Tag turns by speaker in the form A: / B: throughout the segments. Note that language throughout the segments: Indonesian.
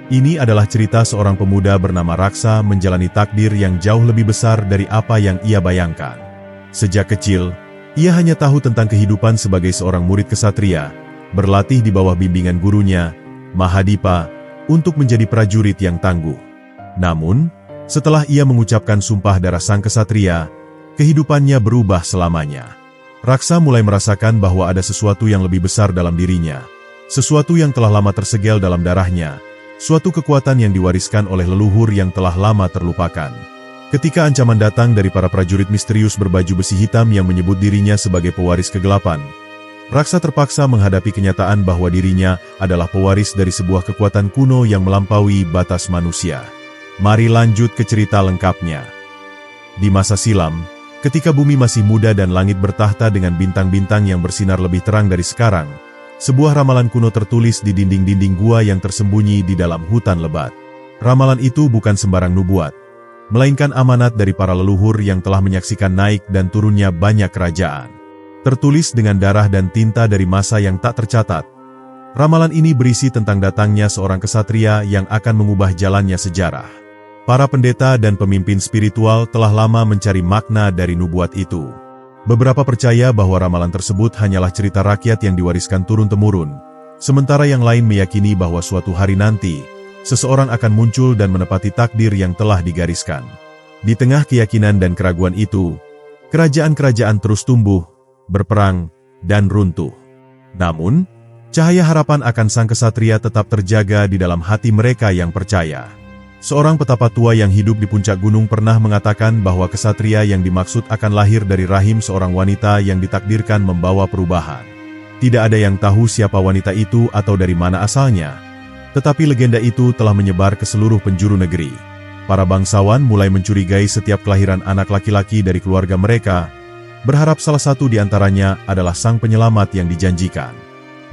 A: Ini adalah cerita seorang pemuda bernama Raksa menjalani takdir yang jauh lebih besar dari apa yang ia bayangkan. Sejak kecil, ia hanya tahu tentang kehidupan sebagai seorang murid kesatria, berlatih di bawah bimbingan gurunya, Mahadipa, untuk menjadi prajurit yang tangguh. Namun, setelah ia mengucapkan sumpah darah sang kesatria, kehidupannya berubah selamanya. Raksa mulai merasakan bahwa ada sesuatu yang lebih besar dalam dirinya, sesuatu yang telah lama tersegel dalam darahnya, suatu kekuatan yang diwariskan oleh leluhur yang telah lama terlupakan. Ketika ancaman datang dari para prajurit misterius berbaju besi hitam yang menyebut dirinya sebagai pewaris kegelapan, Raksa terpaksa menghadapi kenyataan bahwa dirinya adalah pewaris dari sebuah kekuatan kuno yang melampaui batas manusia. Mari lanjut ke cerita lengkapnya. Di masa silam, ketika bumi masih muda dan langit bertahta dengan bintang-bintang yang bersinar lebih terang dari sekarang, sebuah ramalan kuno tertulis di dinding-dinding gua yang tersembunyi di dalam hutan lebat. Ramalan itu bukan sembarang nubuat, melainkan amanat dari para leluhur yang telah menyaksikan naik dan turunnya banyak kerajaan. Tertulis dengan darah dan tinta dari masa yang tak tercatat, ramalan ini berisi tentang datangnya seorang kesatria yang akan mengubah jalannya sejarah. Para pendeta dan pemimpin spiritual telah lama mencari makna dari nubuat itu. Beberapa percaya bahwa ramalan tersebut hanyalah cerita rakyat yang diwariskan turun-temurun, sementara yang lain meyakini bahwa suatu hari nanti, seseorang akan muncul dan menepati takdir yang telah digariskan. Di tengah keyakinan dan keraguan itu, kerajaan-kerajaan terus tumbuh, berperang, dan runtuh. Namun, cahaya harapan akan sang kesatria tetap terjaga di dalam hati mereka yang percaya. Seorang petapa tua yang hidup di puncak gunung pernah mengatakan bahwa kesatria yang dimaksud akan lahir dari rahim seorang wanita yang ditakdirkan membawa perubahan. Tidak ada yang tahu siapa wanita itu atau dari mana asalnya, tetapi legenda itu telah menyebar ke seluruh penjuru negeri. Para bangsawan mulai mencurigai setiap kelahiran anak laki-laki dari keluarga mereka, berharap salah satu di antaranya adalah sang penyelamat yang dijanjikan.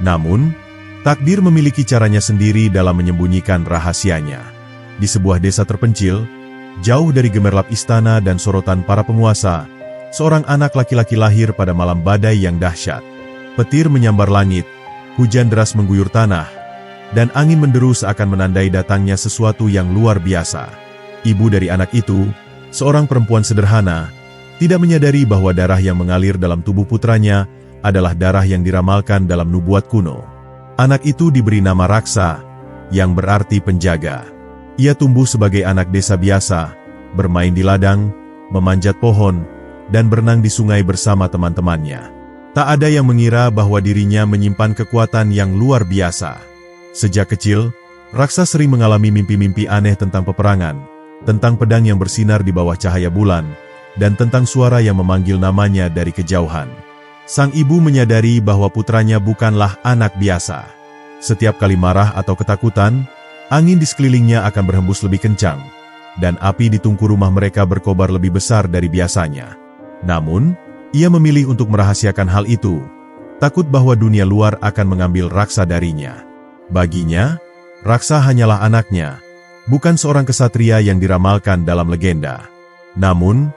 A: Namun, takdir memiliki caranya sendiri dalam menyembunyikan rahasianya. Di sebuah desa terpencil, jauh dari gemerlap istana dan sorotan para penguasa, seorang anak laki-laki lahir pada malam badai yang dahsyat. Petir menyambar langit, hujan deras mengguyur tanah, dan angin menderu seakan menandai datangnya sesuatu yang luar biasa. Ibu dari anak itu, seorang perempuan sederhana, tidak menyadari bahwa darah yang mengalir dalam tubuh putranya adalah darah yang diramalkan dalam nubuat kuno. Anak itu diberi nama Raksa, yang berarti penjaga. Ia tumbuh sebagai anak desa biasa, bermain di ladang, memanjat pohon, dan berenang di sungai bersama teman-temannya. Tak ada yang mengira bahwa dirinya menyimpan kekuatan yang luar biasa. Sejak kecil, Raksa sering mengalami mimpi-mimpi aneh tentang peperangan, tentang pedang yang bersinar di bawah cahaya bulan, dan tentang suara yang memanggil namanya dari kejauhan. Sang ibu menyadari bahwa putranya bukanlah anak biasa. Setiap kali marah atau ketakutan, angin di sekelilingnya akan berhembus lebih kencang, dan api di tungku rumah mereka berkobar lebih besar dari biasanya. Namun, ia memilih untuk merahasiakan hal itu, takut bahwa dunia luar akan mengambil Raksa darinya. Baginya, Raksa hanyalah anaknya, bukan seorang kesatria yang diramalkan dalam legenda. Namun,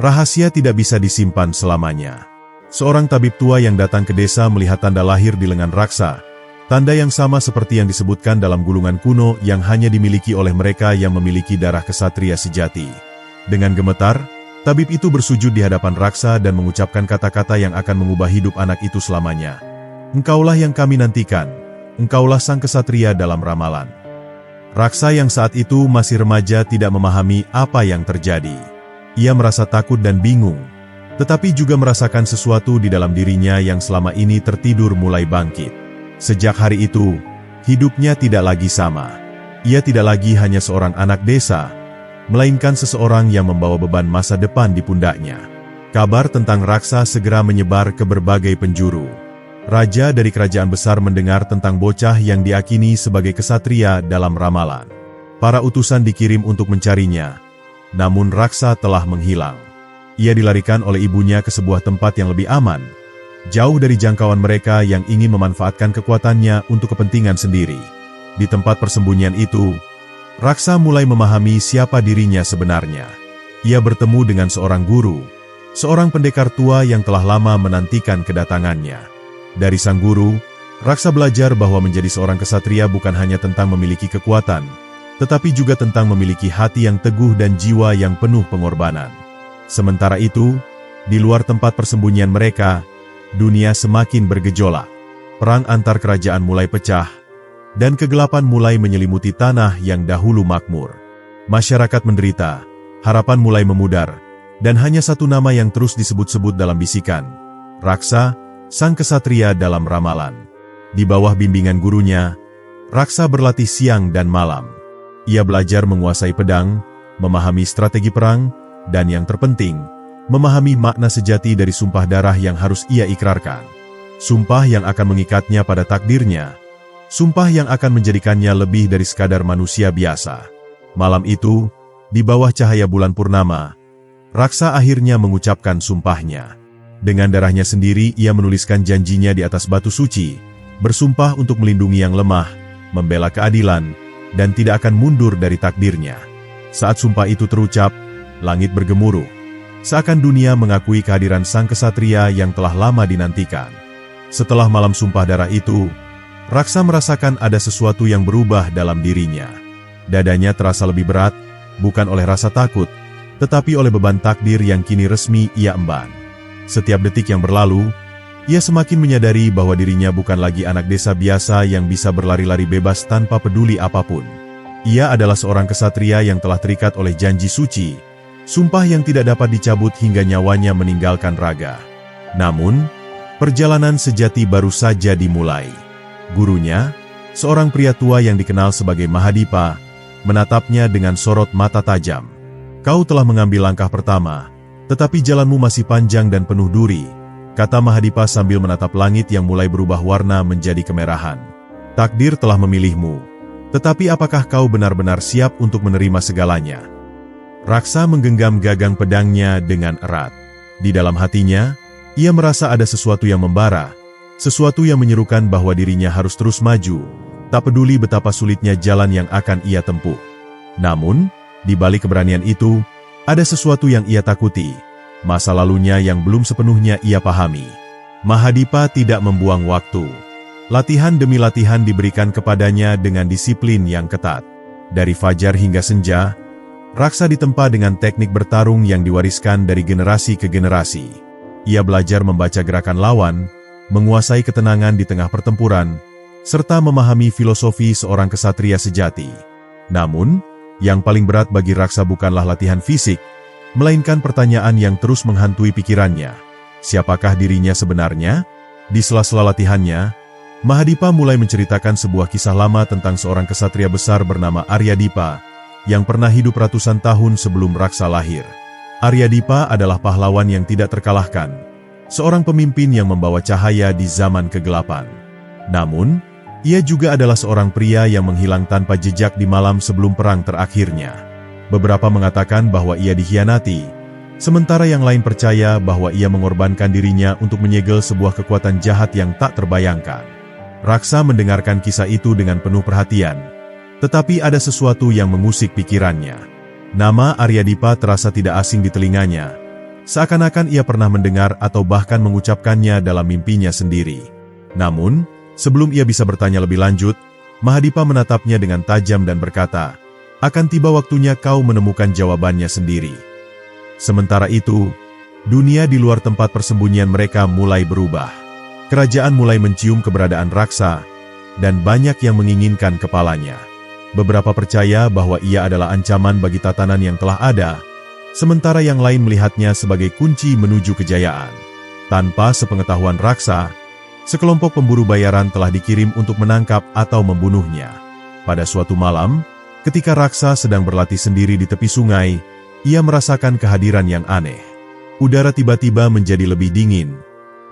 A: rahasia tidak bisa disimpan selamanya. Seorang tabib tua yang datang ke desa melihat tanda lahir di lengan Raksa, tanda yang sama seperti yang disebutkan dalam gulungan kuno yang hanya dimiliki oleh mereka yang memiliki darah kesatria sejati. Dengan gemetar, tabib itu bersujud di hadapan Raksa dan mengucapkan kata-kata yang akan mengubah hidup anak itu selamanya. Engkaulah yang kami nantikan, engkaulah sang kesatria dalam ramalan. Raksa yang saat itu masih remaja tidak memahami apa yang terjadi. Ia merasa takut dan bingung, tetapi juga merasakan sesuatu di dalam dirinya yang selama ini tertidur mulai bangkit. Sejak hari itu, hidupnya tidak lagi sama. Ia tidak lagi hanya seorang anak desa, melainkan seseorang yang membawa beban masa depan di pundaknya. Kabar tentang Raksa segera menyebar ke berbagai penjuru. Raja dari kerajaan besar mendengar tentang bocah yang diakini sebagai kesatria dalam ramalan. Para utusan dikirim untuk mencarinya, namun Raksa telah menghilang. Ia dilarikan oleh ibunya ke sebuah tempat yang lebih aman, jauh dari jangkauan mereka yang ingin memanfaatkan kekuatannya untuk kepentingan sendiri. Di tempat persembunyian itu, Raksa mulai memahami siapa dirinya sebenarnya. Ia bertemu dengan seorang guru, seorang pendekar tua yang telah lama menantikan kedatangannya. Dari sang guru, Raksa belajar bahwa menjadi seorang kesatria bukan hanya tentang memiliki kekuatan, tetapi juga tentang memiliki hati yang teguh dan jiwa yang penuh pengorbanan. Sementara itu, di luar tempat persembunyian mereka, dunia semakin bergejolak. Perang antar kerajaan mulai pecah, dan kegelapan mulai menyelimuti tanah yang dahulu makmur. Masyarakat menderita, harapan mulai memudar, dan hanya satu nama yang terus disebut-sebut dalam bisikan: Raksa, sang kesatria dalam ramalan. Di bawah bimbingan gurunya, Raksa berlatih siang dan malam. Ia belajar menguasai pedang, memahami strategi perang, dan yang terpenting, memahami makna sejati dari sumpah darah yang harus ia ikrarkan. Sumpah yang akan mengikatnya pada takdirnya. Sumpah yang akan menjadikannya lebih dari sekadar manusia biasa. Malam itu, di bawah cahaya bulan purnama, Raksa akhirnya mengucapkan sumpahnya. Dengan darahnya sendiri ia menuliskan janjinya di atas batu suci, bersumpah untuk melindungi yang lemah, membela keadilan, dan tidak akan mundur dari takdirnya. Saat sumpah itu terucap, langit bergemuruh. Seakan dunia mengakui kehadiran sang kesatria yang telah lama dinantikan. Setelah malam sumpah darah itu, Raksa merasakan ada sesuatu yang berubah dalam dirinya. Dadanya terasa lebih berat, bukan oleh rasa takut, tetapi oleh beban takdir yang kini resmi ia emban. Setiap detik yang berlalu, ia semakin menyadari bahwa dirinya bukan lagi anak desa biasa yang bisa berlari-lari bebas tanpa peduli apapun. Ia adalah seorang kesatria yang telah terikat oleh janji suci, sumpah yang tidak dapat dicabut hingga nyawanya meninggalkan raga. Namun, perjalanan sejati baru saja dimulai. Gurunya, seorang pria tua yang dikenal sebagai Mahadipa, menatapnya dengan sorot mata tajam. "Kau telah mengambil langkah pertama, tetapi jalanmu masih panjang dan penuh duri," kata Mahadipa sambil menatap langit yang mulai berubah warna menjadi kemerahan. "Takdir telah memilihmu, tetapi apakah kau benar-benar siap untuk menerima segalanya?" Raksa menggenggam gagang pedangnya dengan erat. Di dalam hatinya, ia merasa ada sesuatu yang membara, sesuatu yang menyerukan bahwa dirinya harus terus maju, tak peduli betapa sulitnya jalan yang akan ia tempuh. Namun, di balik keberanian itu, ada sesuatu yang ia takuti, masa lalunya yang belum sepenuhnya ia pahami. Mahadipa tidak membuang waktu. Latihan demi latihan diberikan kepadanya dengan disiplin yang ketat. Dari fajar hingga senja, Raksa ditempa dengan teknik bertarung yang diwariskan dari generasi ke generasi. Ia belajar membaca gerakan lawan, menguasai ketenangan di tengah pertempuran, serta memahami filosofi seorang kesatria sejati. Namun, yang paling berat bagi Raksa bukanlah latihan fisik, melainkan pertanyaan yang terus menghantui pikirannya. Siapakah dirinya sebenarnya? Di sela-sela latihannya, Mahadipa mulai menceritakan sebuah kisah lama tentang seorang kesatria besar bernama Aryadipa, yang pernah hidup ratusan tahun sebelum Raksa lahir. Aryadipa adalah pahlawan yang tidak terkalahkan, seorang pemimpin yang membawa cahaya di zaman kegelapan. Namun, ia juga adalah seorang pria yang menghilang tanpa jejak di malam sebelum perang terakhirnya. Beberapa mengatakan bahwa ia dikhianati, sementara yang lain percaya bahwa ia mengorbankan dirinya untuk menyegel sebuah kekuatan jahat yang tak terbayangkan. Raksa mendengarkan kisah itu dengan penuh perhatian, tetapi ada sesuatu yang mengusik pikirannya. Nama Aryadipa terasa tidak asing di telinganya, seakan-akan ia pernah mendengar atau bahkan mengucapkannya dalam mimpinya sendiri. Namun, sebelum ia bisa bertanya lebih lanjut, Mahadipa menatapnya dengan tajam dan berkata, "Akan tiba waktunya kau menemukan jawabannya sendiri." Sementara itu, dunia di luar tempat persembunyian mereka mulai berubah. Kerajaan mulai mencium keberadaan Raksa, dan banyak yang menginginkan kepalanya. Beberapa percaya bahwa ia adalah ancaman bagi tatanan yang telah ada, sementara yang lain melihatnya sebagai kunci menuju kejayaan. Tanpa sepengetahuan Raksa, sekelompok pemburu bayaran telah dikirim untuk menangkap atau membunuhnya. Pada suatu malam, ketika Raksa sedang berlatih sendiri di tepi sungai, ia merasakan kehadiran yang aneh. Udara tiba-tiba menjadi lebih dingin,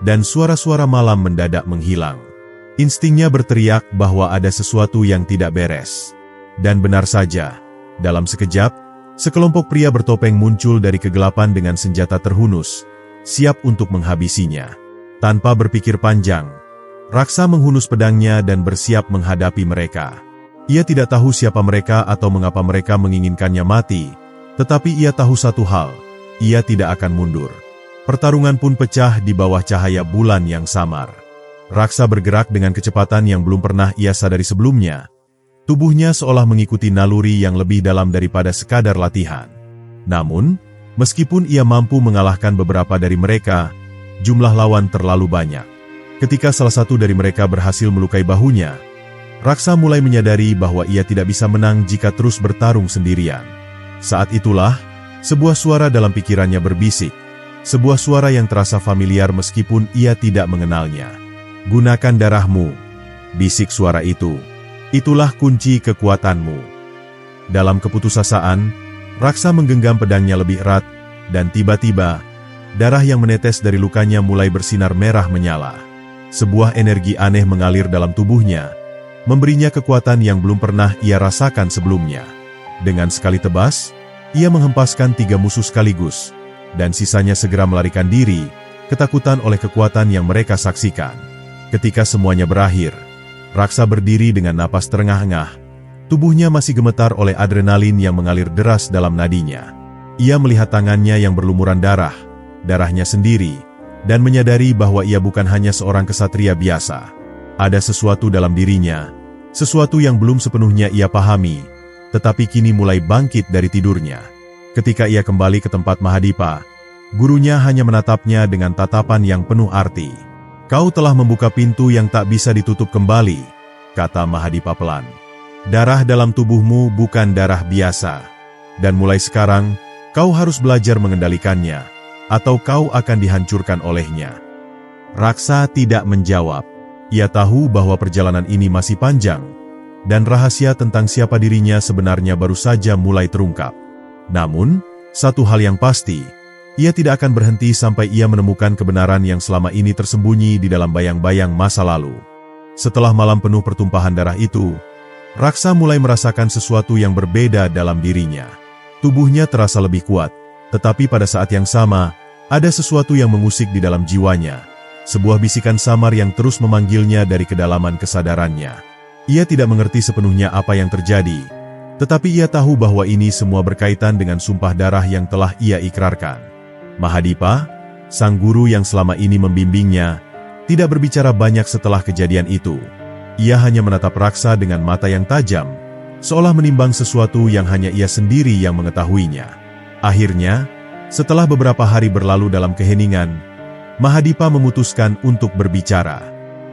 A: dan suara-suara malam mendadak menghilang. Instingnya berteriak bahwa ada sesuatu yang tidak beres. Dan benar saja, dalam sekejap, sekelompok pria bertopeng muncul dari kegelapan dengan senjata terhunus, siap untuk menghabisinya. Tanpa berpikir panjang, Raksa menghunus pedangnya dan bersiap menghadapi mereka. Ia tidak tahu siapa mereka atau mengapa mereka menginginkannya mati, tetapi ia tahu satu hal, ia tidak akan mundur. Pertarungan pun pecah di bawah cahaya bulan yang samar. Raksa bergerak dengan kecepatan yang belum pernah ia sadari sebelumnya. Tubuhnya seolah mengikuti naluri yang lebih dalam daripada sekadar latihan. Namun, meskipun ia mampu mengalahkan beberapa dari mereka, jumlah lawan terlalu banyak. Ketika salah satu dari mereka berhasil melukai bahunya, Raksa mulai menyadari bahwa ia tidak bisa menang jika terus bertarung sendirian. Saat itulah, sebuah suara dalam pikirannya berbisik. Sebuah suara yang terasa familiar meskipun ia tidak mengenalnya. "Gunakan darahmu," bisik suara itu. "Itulah kunci kekuatanmu." Dalam keputusasaan, Raksa menggenggam pedangnya lebih erat, dan tiba-tiba, darah yang menetes dari lukanya mulai bersinar merah menyala. Sebuah energi aneh mengalir dalam tubuhnya, memberinya kekuatan yang belum pernah ia rasakan sebelumnya. Dengan sekali tebas, ia menghempaskan 3 musuh sekaligus, dan sisanya segera melarikan diri, ketakutan oleh kekuatan yang mereka saksikan. Ketika semuanya berakhir, Raksa berdiri dengan napas terengah-engah. Tubuhnya masih gemetar oleh adrenalin yang mengalir deras dalam nadinya. Ia melihat tangannya yang berlumuran darah, darahnya sendiri, dan menyadari bahwa ia bukan hanya seorang kesatria biasa. Ada sesuatu dalam dirinya, sesuatu yang belum sepenuhnya ia pahami, tetapi kini mulai bangkit dari tidurnya. Ketika ia kembali ke tempat Mahadipa, gurunya hanya menatapnya dengan tatapan yang penuh arti. "Kau telah membuka pintu yang tak bisa ditutup kembali," kata Mahadipa pelan. "Darah dalam tubuhmu bukan darah biasa. Dan mulai sekarang, kau harus belajar mengendalikannya, atau kau akan dihancurkan olehnya." Raksa tidak menjawab. Ia tahu bahwa perjalanan ini masih panjang, dan rahasia tentang siapa dirinya sebenarnya baru saja mulai terungkap. Namun, satu hal yang pasti, ia tidak akan berhenti sampai ia menemukan kebenaran yang selama ini tersembunyi di dalam bayang-bayang masa lalu. Setelah malam penuh pertumpahan darah itu, Raksa mulai merasakan sesuatu yang berbeda dalam dirinya. Tubuhnya terasa lebih kuat, tetapi pada saat yang sama, ada sesuatu yang mengusik di dalam jiwanya. Sebuah bisikan samar yang terus memanggilnya dari kedalaman kesadarannya. Ia tidak mengerti sepenuhnya apa yang terjadi, tetapi ia tahu bahwa ini semua berkaitan dengan sumpah darah yang telah ia ikrarkan. Mahadipa, sang guru yang selama ini membimbingnya, tidak berbicara banyak setelah kejadian itu. Ia hanya menatap Raksa dengan mata yang tajam, seolah menimbang sesuatu yang hanya ia sendiri yang mengetahuinya. Akhirnya, setelah beberapa hari berlalu dalam keheningan, Mahadipa memutuskan untuk berbicara.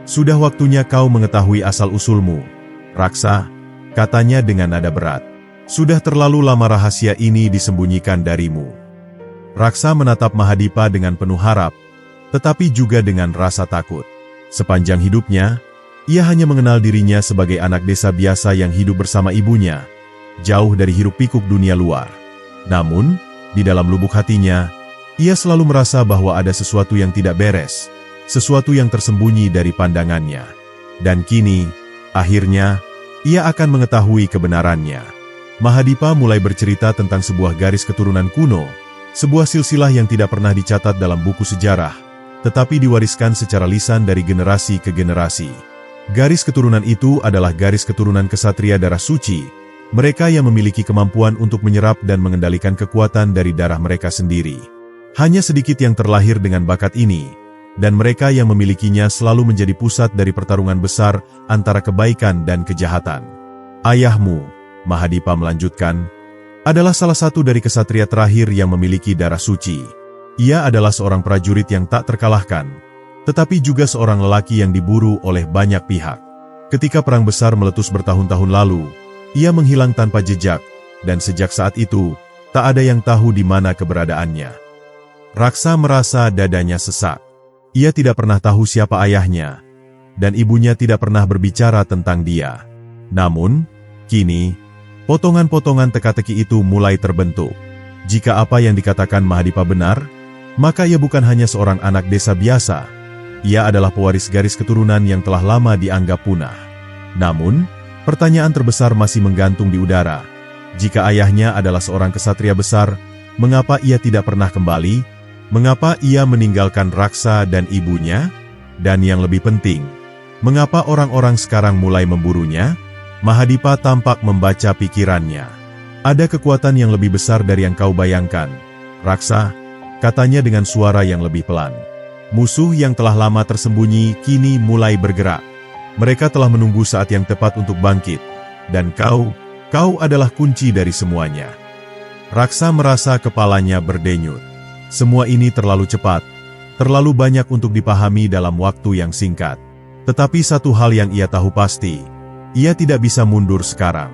A: "Sudah waktunya kau mengetahui asal-usulmu, Raksa," katanya dengan nada berat. "Sudah terlalu lama rahasia ini disembunyikan darimu." Raksa menatap Mahadipa dengan penuh harap, tetapi juga dengan rasa takut. Sepanjang hidupnya, ia hanya mengenal dirinya sebagai anak desa biasa yang hidup bersama ibunya, jauh dari hiruk-pikuk dunia luar. Namun, di dalam lubuk hatinya, ia selalu merasa bahwa ada sesuatu yang tidak beres, sesuatu yang tersembunyi dari pandangannya. Dan kini, akhirnya, ia akan mengetahui kebenarannya. Mahadipa mulai bercerita tentang sebuah garis keturunan kuno, sebuah silsilah yang tidak pernah dicatat dalam buku sejarah, tetapi diwariskan secara lisan dari generasi ke generasi. Garis keturunan itu adalah garis keturunan kesatria darah suci, mereka yang memiliki kemampuan untuk menyerap dan mengendalikan kekuatan dari darah mereka sendiri. Hanya sedikit yang terlahir dengan bakat ini, dan mereka yang memilikinya selalu menjadi pusat dari pertarungan besar antara kebaikan dan kejahatan. "Ayahmu," Mahadipa melanjutkan, "adalah salah satu dari kesatria terakhir yang memiliki darah suci. Ia adalah seorang prajurit yang tak terkalahkan, tetapi juga seorang lelaki yang diburu oleh banyak pihak. Ketika perang besar meletus bertahun-tahun lalu, ia menghilang tanpa jejak, dan sejak saat itu, tak ada yang tahu di mana keberadaannya." Raksa merasa dadanya sesak. Ia tidak pernah tahu siapa ayahnya, dan ibunya tidak pernah berbicara tentang dia. Namun, kini, potongan-potongan teka-teki itu mulai terbentuk. Jika apa yang dikatakan Mahadipa benar, maka ia bukan hanya seorang anak desa biasa. Ia adalah pewaris garis keturunan yang telah lama dianggap punah. Namun, pertanyaan terbesar masih menggantung di udara. Jika ayahnya adalah seorang kesatria besar, mengapa ia tidak pernah kembali? Mengapa ia meninggalkan Raksa dan ibunya? Dan yang lebih penting, mengapa orang-orang sekarang mulai memburunya? Mahadipa tampak membaca pikirannya. "Ada kekuatan yang lebih besar dari yang kau bayangkan, Raksa," katanya dengan suara yang lebih pelan. Musuh yang telah lama tersembunyi kini mulai bergerak. Mereka telah menunggu saat yang tepat untuk bangkit. Dan kau adalah kunci dari semuanya. Raksa merasa kepalanya berdenyut. Semua ini terlalu cepat, terlalu banyak untuk dipahami dalam waktu yang singkat. Tetapi satu hal yang ia tahu pasti, ia tidak bisa mundur sekarang.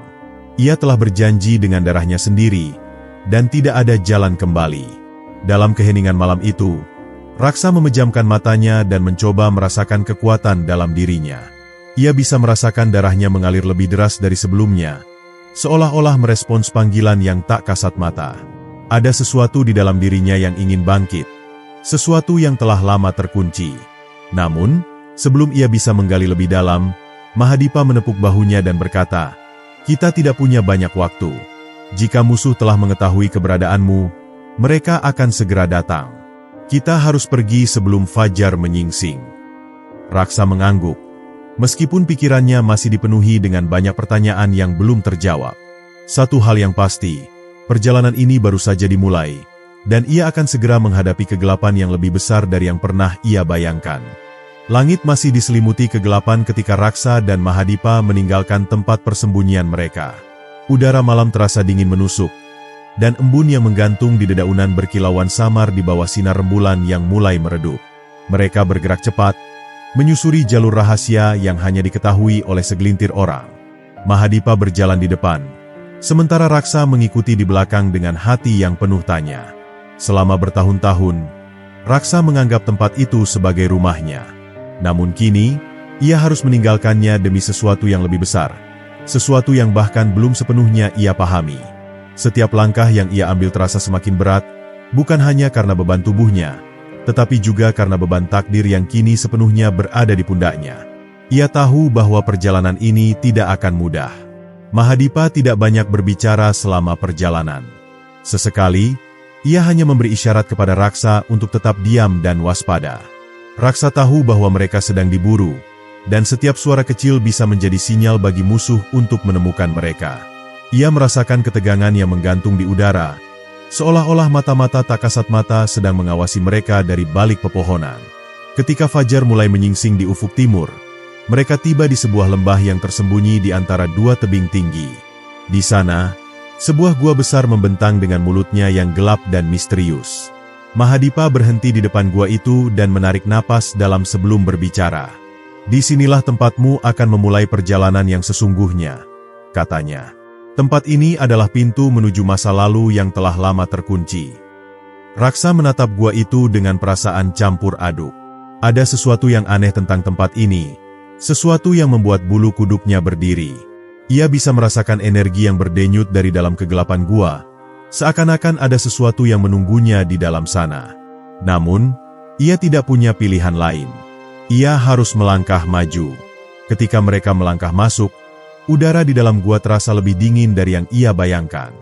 A: Ia telah berjanji dengan darahnya sendiri, dan tidak ada jalan kembali. Dalam keheningan malam itu, Raksa memejamkan matanya dan mencoba merasakan kekuatan dalam dirinya. Ia bisa merasakan darahnya mengalir lebih deras dari sebelumnya, seolah-olah merespons panggilan yang tak kasat mata. Ada sesuatu di dalam dirinya yang ingin bangkit, sesuatu yang telah lama terkunci. Namun, sebelum ia bisa menggali lebih dalam, Mahadipa menepuk bahunya dan berkata, "Kita tidak punya banyak waktu. Jika musuh telah mengetahui keberadaanmu, mereka akan segera datang. Kita harus pergi sebelum fajar menyingsing." Raksa mengangguk. Meskipun pikirannya masih dipenuhi dengan banyak pertanyaan yang belum terjawab. Satu hal yang pasti, perjalanan ini baru saja dimulai, dan ia akan segera menghadapi kegelapan yang lebih besar dari yang pernah ia bayangkan. Langit masih diselimuti kegelapan ketika Raksa dan Mahadipa meninggalkan tempat persembunyian mereka. Udara malam terasa dingin menusuk, dan embun yang menggantung di dedaunan berkilauan samar di bawah sinar rembulan yang mulai meredup. Mereka bergerak cepat, menyusuri jalur rahasia yang hanya diketahui oleh segelintir orang. Mahadipa berjalan di depan, sementara Raksa mengikuti di belakang dengan hati yang penuh tanya. Selama bertahun-tahun, Raksa menganggap tempat itu sebagai rumahnya. Namun kini, ia harus meninggalkannya demi sesuatu yang lebih besar, sesuatu yang bahkan belum sepenuhnya ia pahami. Setiap langkah yang ia ambil terasa semakin berat, bukan hanya karena beban tubuhnya, tetapi juga karena beban takdir yang kini sepenuhnya berada di pundaknya. Ia tahu bahwa perjalanan ini tidak akan mudah. Mahadipa tidak banyak berbicara selama perjalanan. Sesekali, ia hanya memberi isyarat kepada Raksa untuk tetap diam dan waspada. Raksa tahu bahwa mereka sedang diburu, dan setiap suara kecil bisa menjadi sinyal bagi musuh untuk menemukan mereka. Ia merasakan ketegangan yang menggantung di udara, seolah-olah mata-mata tak kasat mata sedang mengawasi mereka dari balik pepohonan. Ketika fajar mulai menyingsing di ufuk timur, mereka tiba di sebuah lembah yang tersembunyi di antara dua tebing tinggi. Di sana, sebuah gua besar membentang dengan mulutnya yang gelap dan misterius. Mahadipa berhenti di depan gua itu dan menarik napas dalam sebelum berbicara. "Disinilah tempatmu akan memulai perjalanan yang sesungguhnya," katanya. "Tempat ini adalah pintu menuju masa lalu yang telah lama terkunci." Raksa menatap gua itu dengan perasaan campur aduk. Ada sesuatu yang aneh tentang tempat ini, sesuatu yang membuat bulu kuduknya berdiri. Ia bisa merasakan energi yang berdenyut dari dalam kegelapan gua, seakan-akan ada sesuatu yang menunggunya di dalam sana. Namun, ia tidak punya pilihan lain. Ia harus melangkah maju. Ketika mereka melangkah masuk, udara di dalam gua terasa lebih dingin dari yang ia bayangkan.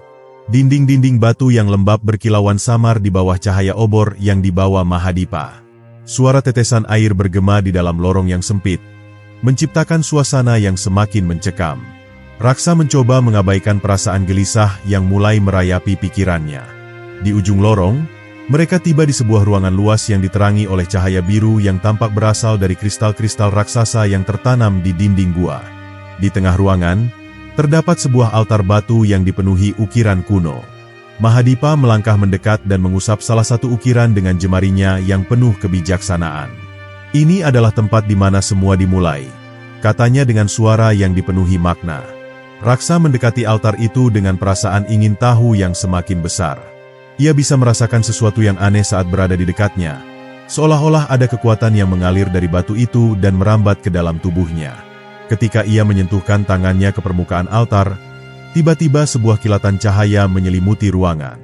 A: Dinding-dinding batu yang lembab berkilauan samar di bawah cahaya obor yang dibawa Mahadipa. Suara tetesan air bergema di dalam lorong yang sempit, menciptakan suasana yang semakin mencekam. Raksa mencoba mengabaikan perasaan gelisah yang mulai merayapi pikirannya. Di ujung lorong, mereka tiba di sebuah ruangan luas yang diterangi oleh cahaya biru yang tampak berasal dari kristal-kristal raksasa yang tertanam di dinding gua. Di tengah ruangan, terdapat sebuah altar batu yang dipenuhi ukiran kuno. Mahadipa melangkah mendekat dan mengusap salah satu ukiran dengan jemarinya yang penuh kebijaksanaan. "Ini adalah tempat di mana semua dimulai," katanya dengan suara yang dipenuhi makna. Raksa mendekati altar itu dengan perasaan ingin tahu yang semakin besar. Ia bisa merasakan sesuatu yang aneh saat berada di dekatnya, seolah-olah ada kekuatan yang mengalir dari batu itu dan merambat ke dalam tubuhnya. Ketika ia menyentuhkan tangannya ke permukaan altar, tiba-tiba sebuah kilatan cahaya menyelimuti ruangan.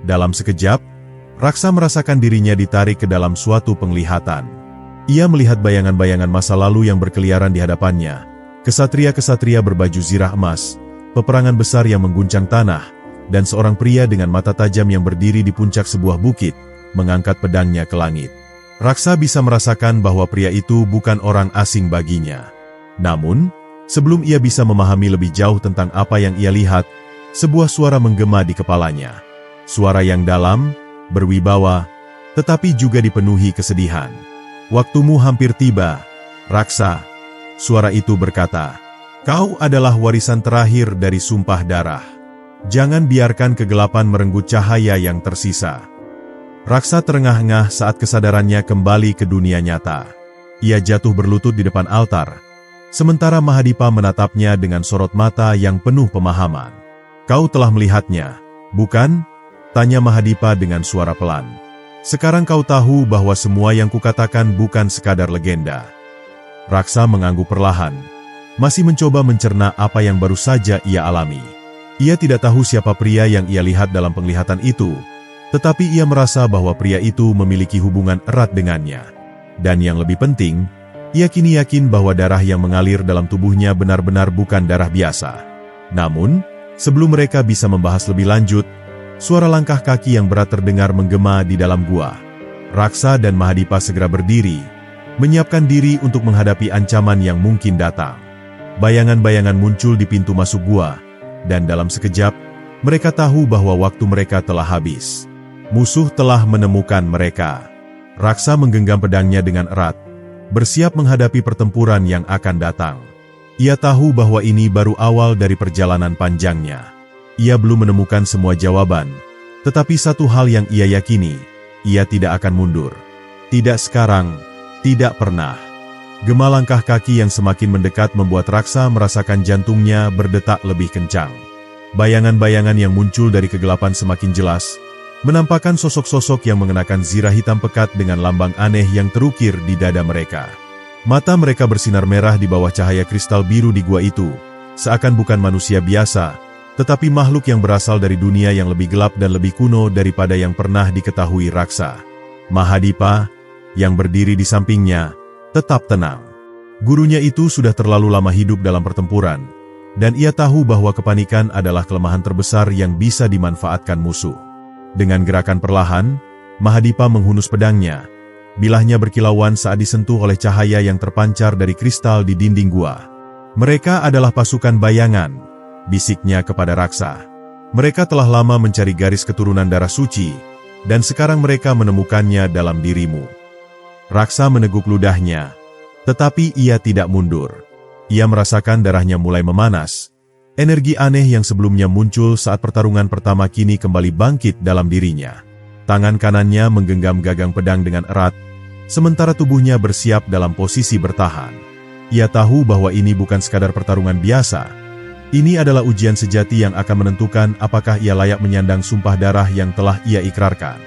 A: Dalam sekejap, Raksa merasakan dirinya ditarik ke dalam suatu penglihatan. Ia melihat bayangan-bayangan masa lalu yang berkeliaran di hadapannya. Kesatria-kesatria berbaju zirah emas, peperangan besar yang mengguncang tanah, dan seorang pria dengan mata tajam yang berdiri di puncak sebuah bukit, mengangkat pedangnya ke langit. Raksa bisa merasakan bahwa pria itu bukan orang asing baginya. Namun, sebelum ia bisa memahami lebih jauh tentang apa yang ia lihat, sebuah suara menggema di kepalanya. Suara yang dalam, berwibawa, tetapi juga dipenuhi kesedihan. Waktumu hampir tiba, Raksa. Suara itu berkata, kau adalah warisan terakhir dari sumpah darah. Jangan biarkan kegelapan merenggut cahaya yang tersisa. Raksa terengah-engah saat kesadarannya kembali ke dunia nyata. Ia jatuh berlutut di depan altar, sementara Mahadipa menatapnya dengan sorot mata yang penuh pemahaman. Kau telah melihatnya, bukan? Tanya Mahadipa dengan suara pelan. Sekarang kau tahu bahwa semua yang kukatakan bukan sekadar legenda. Raksa mengangguk perlahan, masih mencoba mencerna apa yang baru saja ia alami. Ia tidak tahu siapa pria yang ia lihat dalam penglihatan itu, tetapi ia merasa bahwa pria itu memiliki hubungan erat dengannya. Dan yang lebih penting, ia kini yakin bahwa darah yang mengalir dalam tubuhnya benar-benar bukan darah biasa. Namun, sebelum mereka bisa membahas lebih lanjut, suara langkah kaki yang berat terdengar menggema di dalam gua. Raksa dan Mahadipa segera berdiri, menyiapkan diri untuk menghadapi ancaman yang mungkin datang. Bayangan-bayangan muncul di pintu masuk gua, dan dalam sekejap, mereka tahu bahwa waktu mereka telah habis. Musuh telah menemukan mereka. Raksa menggenggam pedangnya dengan erat, bersiap menghadapi pertempuran yang akan datang. Ia tahu bahwa ini baru awal dari perjalanan panjangnya. Ia belum menemukan semua jawaban, tetapi satu hal yang ia yakini, ia tidak akan mundur. Tidak sekarang, tidak pernah. Gema langkah kaki yang semakin mendekat membuat Raksa merasakan jantungnya berdetak lebih kencang. Bayangan-bayangan yang muncul dari kegelapan semakin jelas, menampakkan sosok-sosok yang mengenakan zirah hitam pekat dengan lambang aneh yang terukir di dada mereka. Mata mereka bersinar merah di bawah cahaya kristal biru di gua itu, seakan bukan manusia biasa, tetapi makhluk yang berasal dari dunia yang lebih gelap dan lebih kuno daripada yang pernah diketahui Raksa. Mahadipa, yang berdiri di sampingnya, tetap tenang. Gurunya itu sudah terlalu lama hidup dalam pertempuran, dan ia tahu bahwa kepanikan adalah kelemahan terbesar yang bisa dimanfaatkan musuh. Dengan gerakan perlahan, Mahadipa menghunus pedangnya. Bilahnya berkilauan saat disentuh oleh cahaya yang terpancar dari kristal di dinding gua. Mereka adalah pasukan bayangan, bisiknya kepada Raksa. Mereka telah lama mencari garis keturunan darah suci, dan sekarang mereka menemukannya dalam dirimu. Raksa meneguk ludahnya, tetapi ia tidak mundur. Ia merasakan darahnya mulai memanas. Energi aneh yang sebelumnya muncul saat pertarungan pertama kini kembali bangkit dalam dirinya. Tangan kanannya menggenggam gagang pedang dengan erat, sementara tubuhnya bersiap dalam posisi bertahan. Ia tahu bahwa ini bukan sekadar pertarungan biasa. Ini adalah ujian sejati yang akan menentukan apakah ia layak menyandang sumpah darah yang telah ia ikrarkan.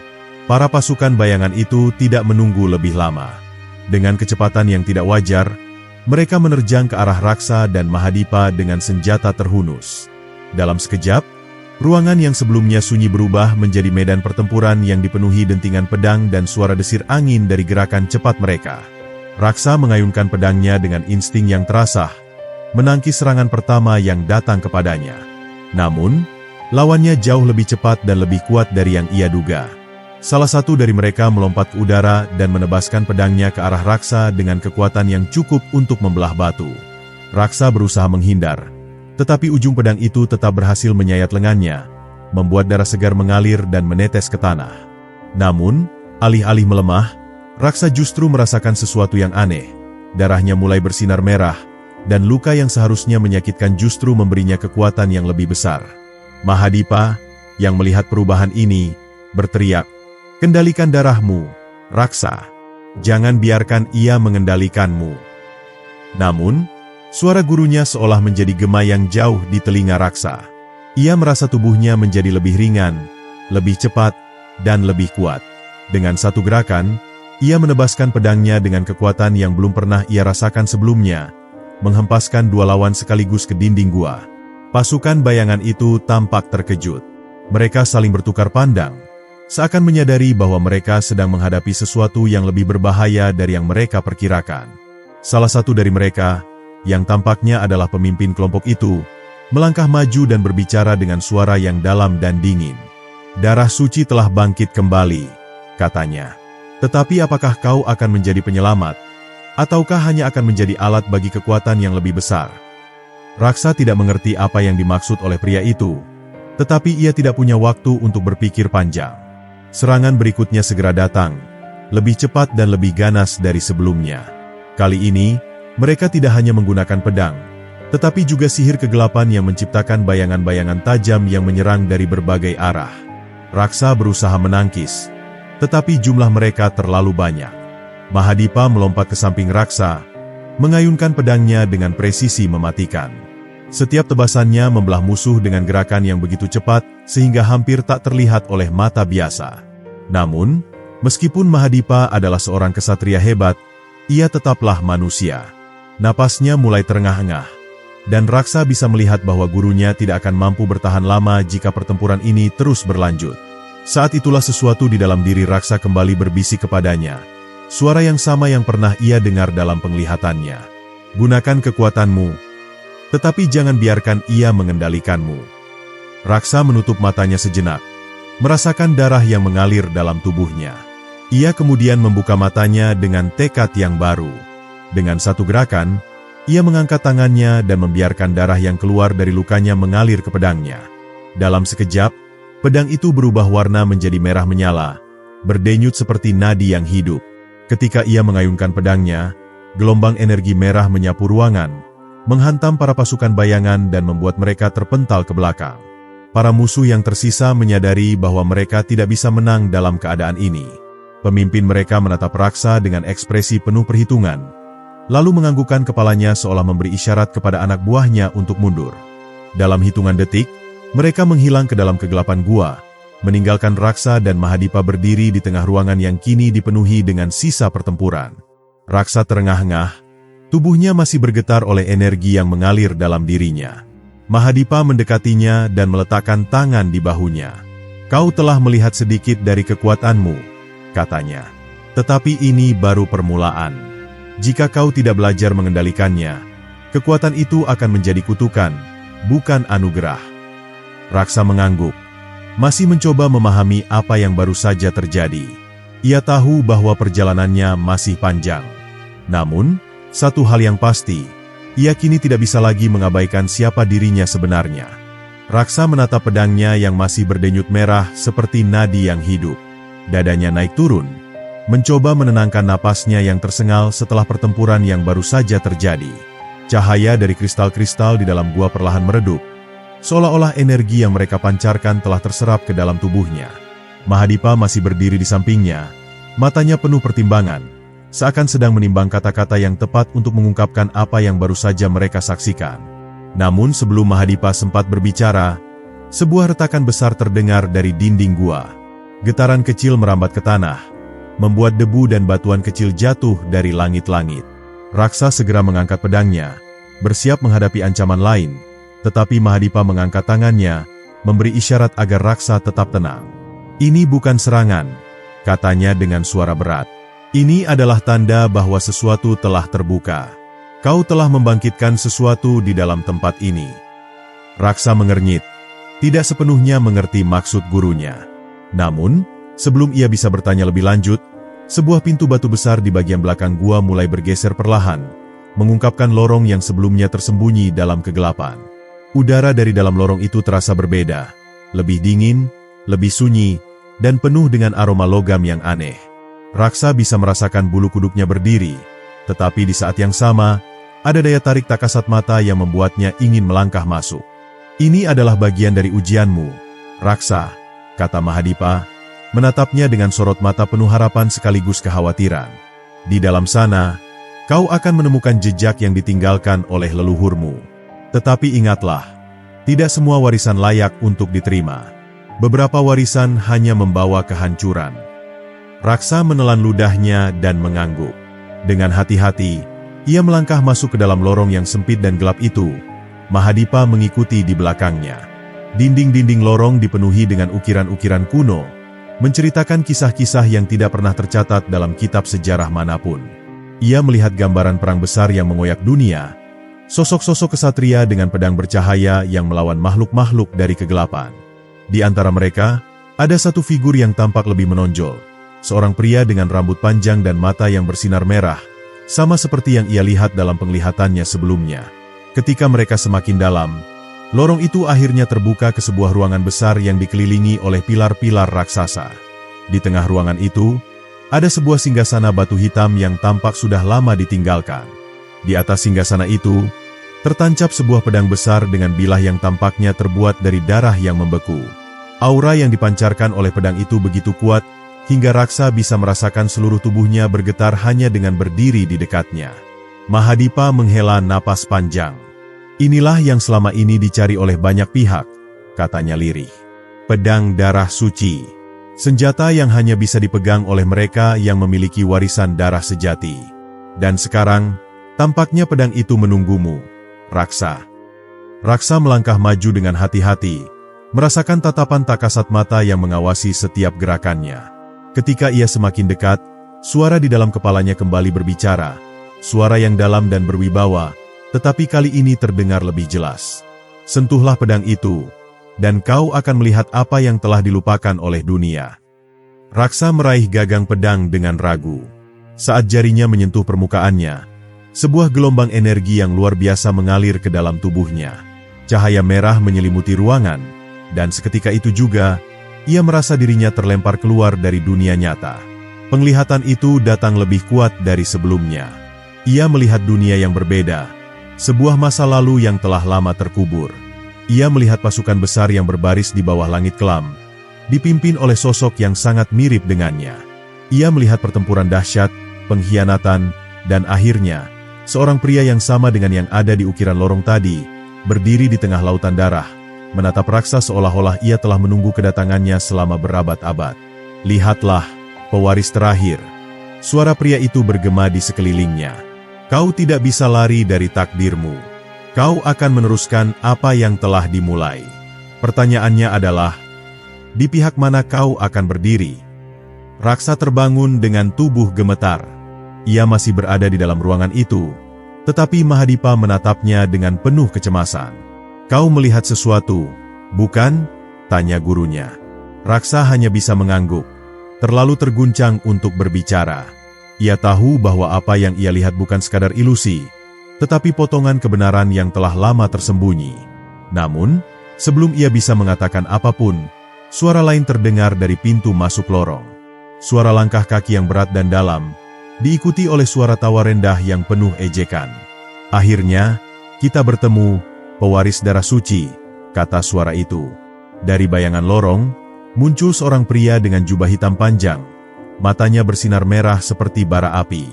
A: Para pasukan bayangan itu tidak menunggu lebih lama. Dengan kecepatan yang tidak wajar, mereka menerjang ke arah Raksa dan Mahadipa dengan senjata terhunus. Dalam sekejap, ruangan yang sebelumnya sunyi berubah menjadi medan pertempuran yang dipenuhi dentingan pedang dan suara desir angin dari gerakan cepat mereka. Raksa mengayunkan pedangnya dengan insting yang terasah, menangkis serangan pertama yang datang kepadanya. Namun, lawannya jauh lebih cepat dan lebih kuat dari yang ia duga. Salah satu dari mereka melompat ke udara dan menebaskan pedangnya ke arah Raksa dengan kekuatan yang cukup untuk membelah batu. Raksa berusaha menghindar, tetapi ujung pedang itu tetap berhasil menyayat lengannya, membuat darah segar mengalir dan menetes ke tanah. Namun, alih-alih melemah, Raksa justru merasakan sesuatu yang aneh. Darahnya mulai bersinar merah, dan luka yang seharusnya menyakitkan justru memberinya kekuatan yang lebih besar. Mahadipa, yang melihat perubahan ini, berteriak, "Kendalikan darahmu, Raksa. Jangan biarkan ia mengendalikanmu." Namun, suara gurunya seolah menjadi gema yang jauh di telinga Raksa. Ia merasa tubuhnya menjadi lebih ringan, lebih cepat, dan lebih kuat. Dengan satu gerakan, ia menebaskan pedangnya dengan kekuatan yang belum pernah ia rasakan sebelumnya, menghempaskan dua lawan sekaligus ke dinding gua. Pasukan bayangan itu tampak terkejut. Mereka saling bertukar pandang, seakan menyadari bahwa mereka sedang menghadapi sesuatu yang lebih berbahaya dari yang mereka perkirakan. Salah satu dari mereka, yang tampaknya adalah pemimpin kelompok itu, melangkah maju dan berbicara dengan suara yang dalam dan dingin. "Darah suci telah bangkit kembali," katanya. "Tetapi apakah kau akan menjadi penyelamat, ataukah hanya akan menjadi alat bagi kekuatan yang lebih besar?" Raksa tidak mengerti apa yang dimaksud oleh pria itu, tetapi ia tidak punya waktu untuk berpikir panjang. Serangan berikutnya segera datang, lebih cepat dan lebih ganas dari sebelumnya. Kali ini, mereka tidak hanya menggunakan pedang, tetapi juga sihir kegelapan yang menciptakan bayangan-bayangan tajam yang menyerang dari berbagai arah. Raksa berusaha menangkis, tetapi jumlah mereka terlalu banyak. Mahadipa melompat ke samping raksa, mengayunkan pedangnya dengan presisi mematikan. Setiap tebasannya membelah musuh dengan gerakan yang begitu cepat sehingga hampir tak terlihat oleh mata biasa. Namun, meskipun Mahadipa adalah seorang kesatria hebat, ia tetaplah manusia. Napasnya mulai terengah-engah, dan raksa bisa melihat bahwa gurunya tidak akan mampu bertahan lama jika pertempuran ini terus berlanjut. Saat itulah sesuatu di dalam diri raksa kembali berbisik kepadanya. Suara yang sama yang pernah ia dengar dalam penglihatannya. Gunakan kekuatanmu, tetapi jangan biarkan ia mengendalikanmu. Raksa menutup matanya sejenak, merasakan darah yang mengalir dalam tubuhnya. Ia kemudian membuka matanya dengan tekad yang baru. Dengan satu gerakan, ia mengangkat tangannya dan membiarkan darah yang keluar dari lukanya mengalir ke pedangnya. Dalam sekejap, pedang itu berubah warna menjadi merah menyala, berdenyut seperti nadi yang hidup. Ketika ia mengayunkan pedangnya, gelombang energi merah menyapu ruangan, menghantam para pasukan bayangan dan membuat mereka terpental ke belakang. Para musuh yang tersisa menyadari bahwa mereka tidak bisa menang dalam keadaan ini. Pemimpin mereka menatap raksa dengan ekspresi penuh perhitungan, lalu menganggukkan kepalanya seolah memberi isyarat kepada anak buahnya untuk mundur. Dalam hitungan detik, mereka menghilang ke dalam kegelapan gua, meninggalkan raksa dan Mahadipa berdiri di tengah ruangan yang kini dipenuhi dengan sisa pertempuran. Raksa terengah-engah, tubuhnya masih bergetar oleh energi yang mengalir dalam dirinya. Mahadipa mendekatinya dan meletakkan tangan di bahunya. "Kau telah melihat sedikit dari kekuatanmu," katanya. "Tetapi ini baru permulaan. Jika kau tidak belajar mengendalikannya, kekuatan itu akan menjadi kutukan, bukan anugerah." Raksa mengangguk, masih mencoba memahami apa yang baru saja terjadi. Ia tahu bahwa perjalanannya masih panjang. Namun, satu hal yang pasti, ia kini tidak bisa lagi mengabaikan siapa dirinya sebenarnya. Raksa menatap pedangnya yang masih berdenyut merah seperti nadi yang hidup. Dadanya naik turun, mencoba menenangkan napasnya yang tersengal setelah pertempuran yang baru saja terjadi. Cahaya dari kristal-kristal di dalam gua perlahan meredup, seolah-olah energi yang mereka pancarkan telah terserap ke dalam tubuhnya. Mahadipa masih berdiri di sampingnya, matanya penuh pertimbangan, seakan sedang menimbang kata-kata yang tepat untuk mengungkapkan apa yang baru saja mereka saksikan. Namun sebelum Mahadipa sempat berbicara, sebuah retakan besar terdengar dari dinding gua. Getaran kecil merambat ke tanah, membuat debu dan batuan kecil jatuh dari langit-langit. Raksa segera mengangkat pedangnya, bersiap menghadapi ancaman lain, tetapi Mahadipa mengangkat tangannya, memberi isyarat agar raksa tetap tenang. "Ini bukan serangan," katanya dengan suara berat. "Ini adalah tanda bahwa sesuatu telah terbuka. Kau telah membangkitkan sesuatu di dalam tempat ini." Raksa mengernyit, tidak sepenuhnya mengerti maksud gurunya. Namun, sebelum ia bisa bertanya lebih lanjut, sebuah pintu batu besar di bagian belakang gua mulai bergeser perlahan, mengungkapkan lorong yang sebelumnya tersembunyi dalam kegelapan. Udara dari dalam lorong itu terasa berbeda, lebih dingin, lebih sunyi, dan penuh dengan aroma logam yang aneh. Raksa bisa merasakan bulu kuduknya berdiri, tetapi di saat yang sama, ada daya tarik tak kasat mata yang membuatnya ingin melangkah masuk. "Ini adalah bagian dari ujianmu, Raksa," kata Mahadipa, menatapnya dengan sorot mata penuh harapan sekaligus kekhawatiran. "Di dalam sana, kau akan menemukan jejak yang ditinggalkan oleh leluhurmu. Tetapi ingatlah, tidak semua warisan layak untuk diterima. Beberapa warisan hanya membawa kehancuran." Raksa menelan ludahnya dan mengangguk. Dengan hati-hati, ia melangkah masuk ke dalam lorong yang sempit dan gelap itu. Mahadipa mengikuti di belakangnya. Dinding-dinding lorong dipenuhi dengan ukiran-ukiran kuno, menceritakan kisah-kisah yang tidak pernah tercatat dalam kitab sejarah manapun. Ia melihat gambaran perang besar yang mengoyak dunia, sosok-sosok kesatria dengan pedang bercahaya yang melawan makhluk-makhluk dari kegelapan. Di antara mereka, ada satu figur yang tampak lebih menonjol, seorang pria dengan rambut panjang dan mata yang bersinar merah, sama seperti yang ia lihat dalam penglihatannya sebelumnya. Ketika mereka semakin dalam, lorong itu akhirnya terbuka ke sebuah ruangan besar yang dikelilingi oleh pilar-pilar raksasa. Di tengah ruangan itu, ada sebuah singgasana batu hitam yang tampak sudah lama ditinggalkan. Di atas singgasana itu, tertancap sebuah pedang besar dengan bilah yang tampaknya terbuat dari darah yang membeku. Aura yang dipancarkan oleh pedang itu begitu kuat, hingga Raksa bisa merasakan seluruh tubuhnya bergetar hanya dengan berdiri di dekatnya. Mahadipa menghela napas panjang. Inilah yang selama ini dicari oleh banyak pihak, katanya lirih. Pedang darah suci. Senjata yang hanya bisa dipegang oleh mereka yang memiliki warisan darah sejati. Dan sekarang, tampaknya pedang itu menunggumu, Raksa. Raksa melangkah maju dengan hati-hati, merasakan tatapan tak kasat mata yang mengawasi setiap gerakannya. Ketika ia semakin dekat, suara di dalam kepalanya kembali berbicara, suara yang dalam dan berwibawa, tetapi kali ini terdengar lebih jelas. Sentuhlah pedang itu, dan kau akan melihat apa yang telah dilupakan oleh dunia. Raksa meraih gagang pedang dengan ragu. Saat jarinya menyentuh permukaannya, sebuah gelombang energi yang luar biasa mengalir ke dalam tubuhnya. Cahaya merah menyelimuti ruangan, dan seketika itu juga, ia merasa dirinya terlempar keluar dari dunia nyata. Penglihatan itu datang lebih kuat dari sebelumnya. Ia melihat dunia yang berbeda, sebuah masa lalu yang telah lama terkubur. Ia melihat pasukan besar yang berbaris di bawah langit kelam, dipimpin oleh sosok yang sangat mirip dengannya. Ia melihat pertempuran dahsyat, pengkhianatan, dan akhirnya, seorang pria yang sama dengan yang ada di ukiran lorong tadi, berdiri di tengah lautan darah, menatap Raksa seolah-olah ia telah menunggu kedatangannya selama berabad-abad. Lihatlah, pewaris terakhir. Suara pria itu bergema di sekelilingnya. Kau tidak bisa lari dari takdirmu. Kau akan meneruskan apa yang telah dimulai. Pertanyaannya adalah, di pihak mana kau akan berdiri? Raksa terbangun dengan tubuh gemetar. Ia masih berada di dalam ruangan itu, tetapi Mahadipa menatapnya dengan penuh kecemasan. Kau melihat sesuatu, bukan? Tanya gurunya. Raksa hanya bisa mengangguk, terlalu terguncang untuk berbicara. Ia tahu bahwa apa yang ia lihat bukan sekadar ilusi, tetapi potongan kebenaran yang telah lama tersembunyi. Namun, sebelum ia bisa mengatakan apapun, suara lain terdengar dari pintu masuk lorong. Suara langkah kaki yang berat dan dalam, diikuti oleh suara tawa rendah yang penuh ejekan. Akhirnya, kita bertemu, pewaris darah suci, kata suara itu. Dari bayangan lorong, muncul seorang pria dengan jubah hitam panjang. Matanya bersinar merah seperti bara api.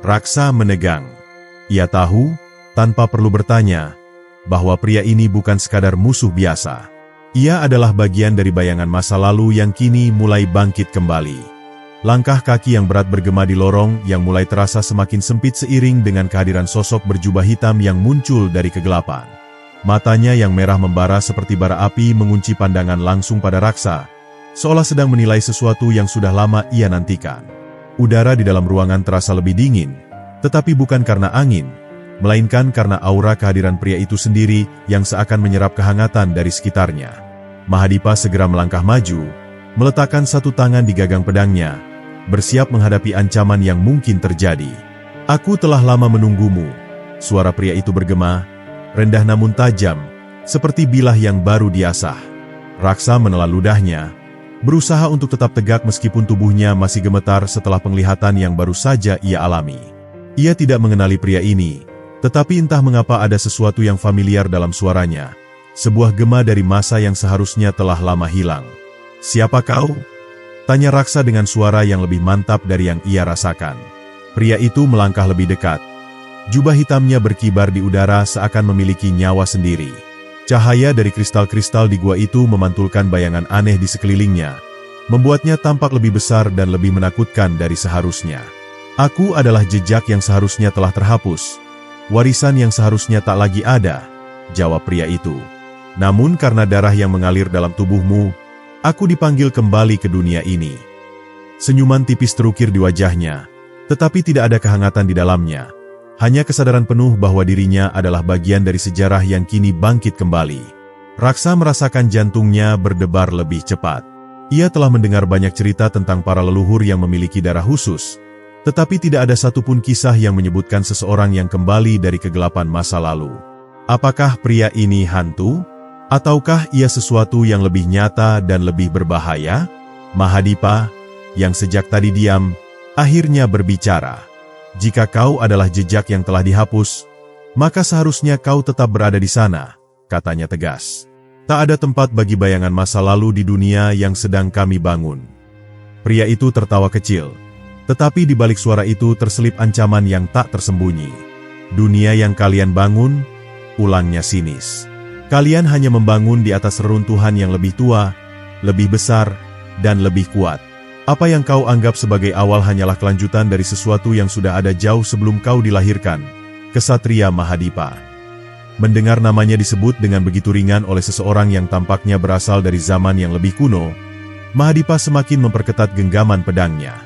A: Raksa menegang. Ia tahu, tanpa perlu bertanya, bahwa pria ini bukan sekadar musuh biasa. Ia adalah bagian dari bayangan masa lalu yang kini mulai bangkit kembali. Langkah kaki yang berat bergema di lorong yang mulai terasa semakin sempit seiring dengan kehadiran sosok berjubah hitam yang muncul dari kegelapan. Matanya yang merah membara seperti bara api mengunci pandangan langsung pada Raksa, seolah sedang menilai sesuatu yang sudah lama ia nantikan. Udara di dalam ruangan terasa lebih dingin, tetapi bukan karena angin, melainkan karena aura kehadiran pria itu sendiri yang seakan menyerap kehangatan dari sekitarnya. Mahadipa segera melangkah maju, meletakkan satu tangan di gagang pedangnya, bersiap menghadapi ancaman yang mungkin terjadi. Aku telah lama menunggumu, suara pria itu bergema, rendah namun tajam, seperti bilah yang baru diasah. Raksa menelan ludahnya, berusaha untuk tetap tegak meskipun tubuhnya masih gemetar setelah penglihatan yang baru saja ia alami. Ia tidak mengenali pria ini, tetapi entah mengapa ada sesuatu yang familiar dalam suaranya. Sebuah gema dari masa yang seharusnya telah lama hilang. Siapa kau? Tanya Raksa dengan suara yang lebih mantap dari yang ia rasakan. Pria itu melangkah lebih dekat. Jubah hitamnya berkibar di udara seakan memiliki nyawa sendiri. Cahaya dari kristal-kristal di gua itu memantulkan bayangan aneh di sekelilingnya, membuatnya tampak lebih besar dan lebih menakutkan dari seharusnya. Aku adalah jejak yang seharusnya telah terhapus, warisan yang seharusnya tak lagi ada, jawab pria itu. Namun karena darah yang mengalir dalam tubuhmu, aku dipanggil kembali ke dunia ini. Senyuman tipis terukir di wajahnya, tetapi tidak ada kehangatan di dalamnya. Hanya kesadaran penuh bahwa dirinya adalah bagian dari sejarah yang kini bangkit kembali. Raksa merasakan jantungnya berdebar lebih cepat. Ia telah mendengar banyak cerita tentang para leluhur yang memiliki darah khusus, tetapi tidak ada satupun kisah yang menyebutkan seseorang yang kembali dari kegelapan masa lalu. Apakah pria ini hantu? Ataukah ia sesuatu yang lebih nyata dan lebih berbahaya? Mahadipa, yang sejak tadi diam, Akhirnya berbicara. Jika kau adalah jejak yang telah dihapus, maka seharusnya kau tetap berada di sana, katanya tegas. Tak ada tempat bagi bayangan masa lalu di dunia yang sedang kami bangun. Pria itu tertawa kecil, tetapi di balik suara itu terselip ancaman yang tak tersembunyi. Dunia yang kalian bangun, ulangnya sinis. Kalian hanya membangun di atas reruntuhan yang lebih tua, lebih besar, dan lebih kuat. Apa yang kau anggap sebagai awal hanyalah kelanjutan dari sesuatu yang sudah ada jauh sebelum kau dilahirkan. Ksatria Mahadipa. Mendengar namanya disebut dengan begitu ringan oleh seseorang yang tampaknya berasal dari zaman yang lebih kuno, Mahadipa semakin memperketat genggaman pedangnya.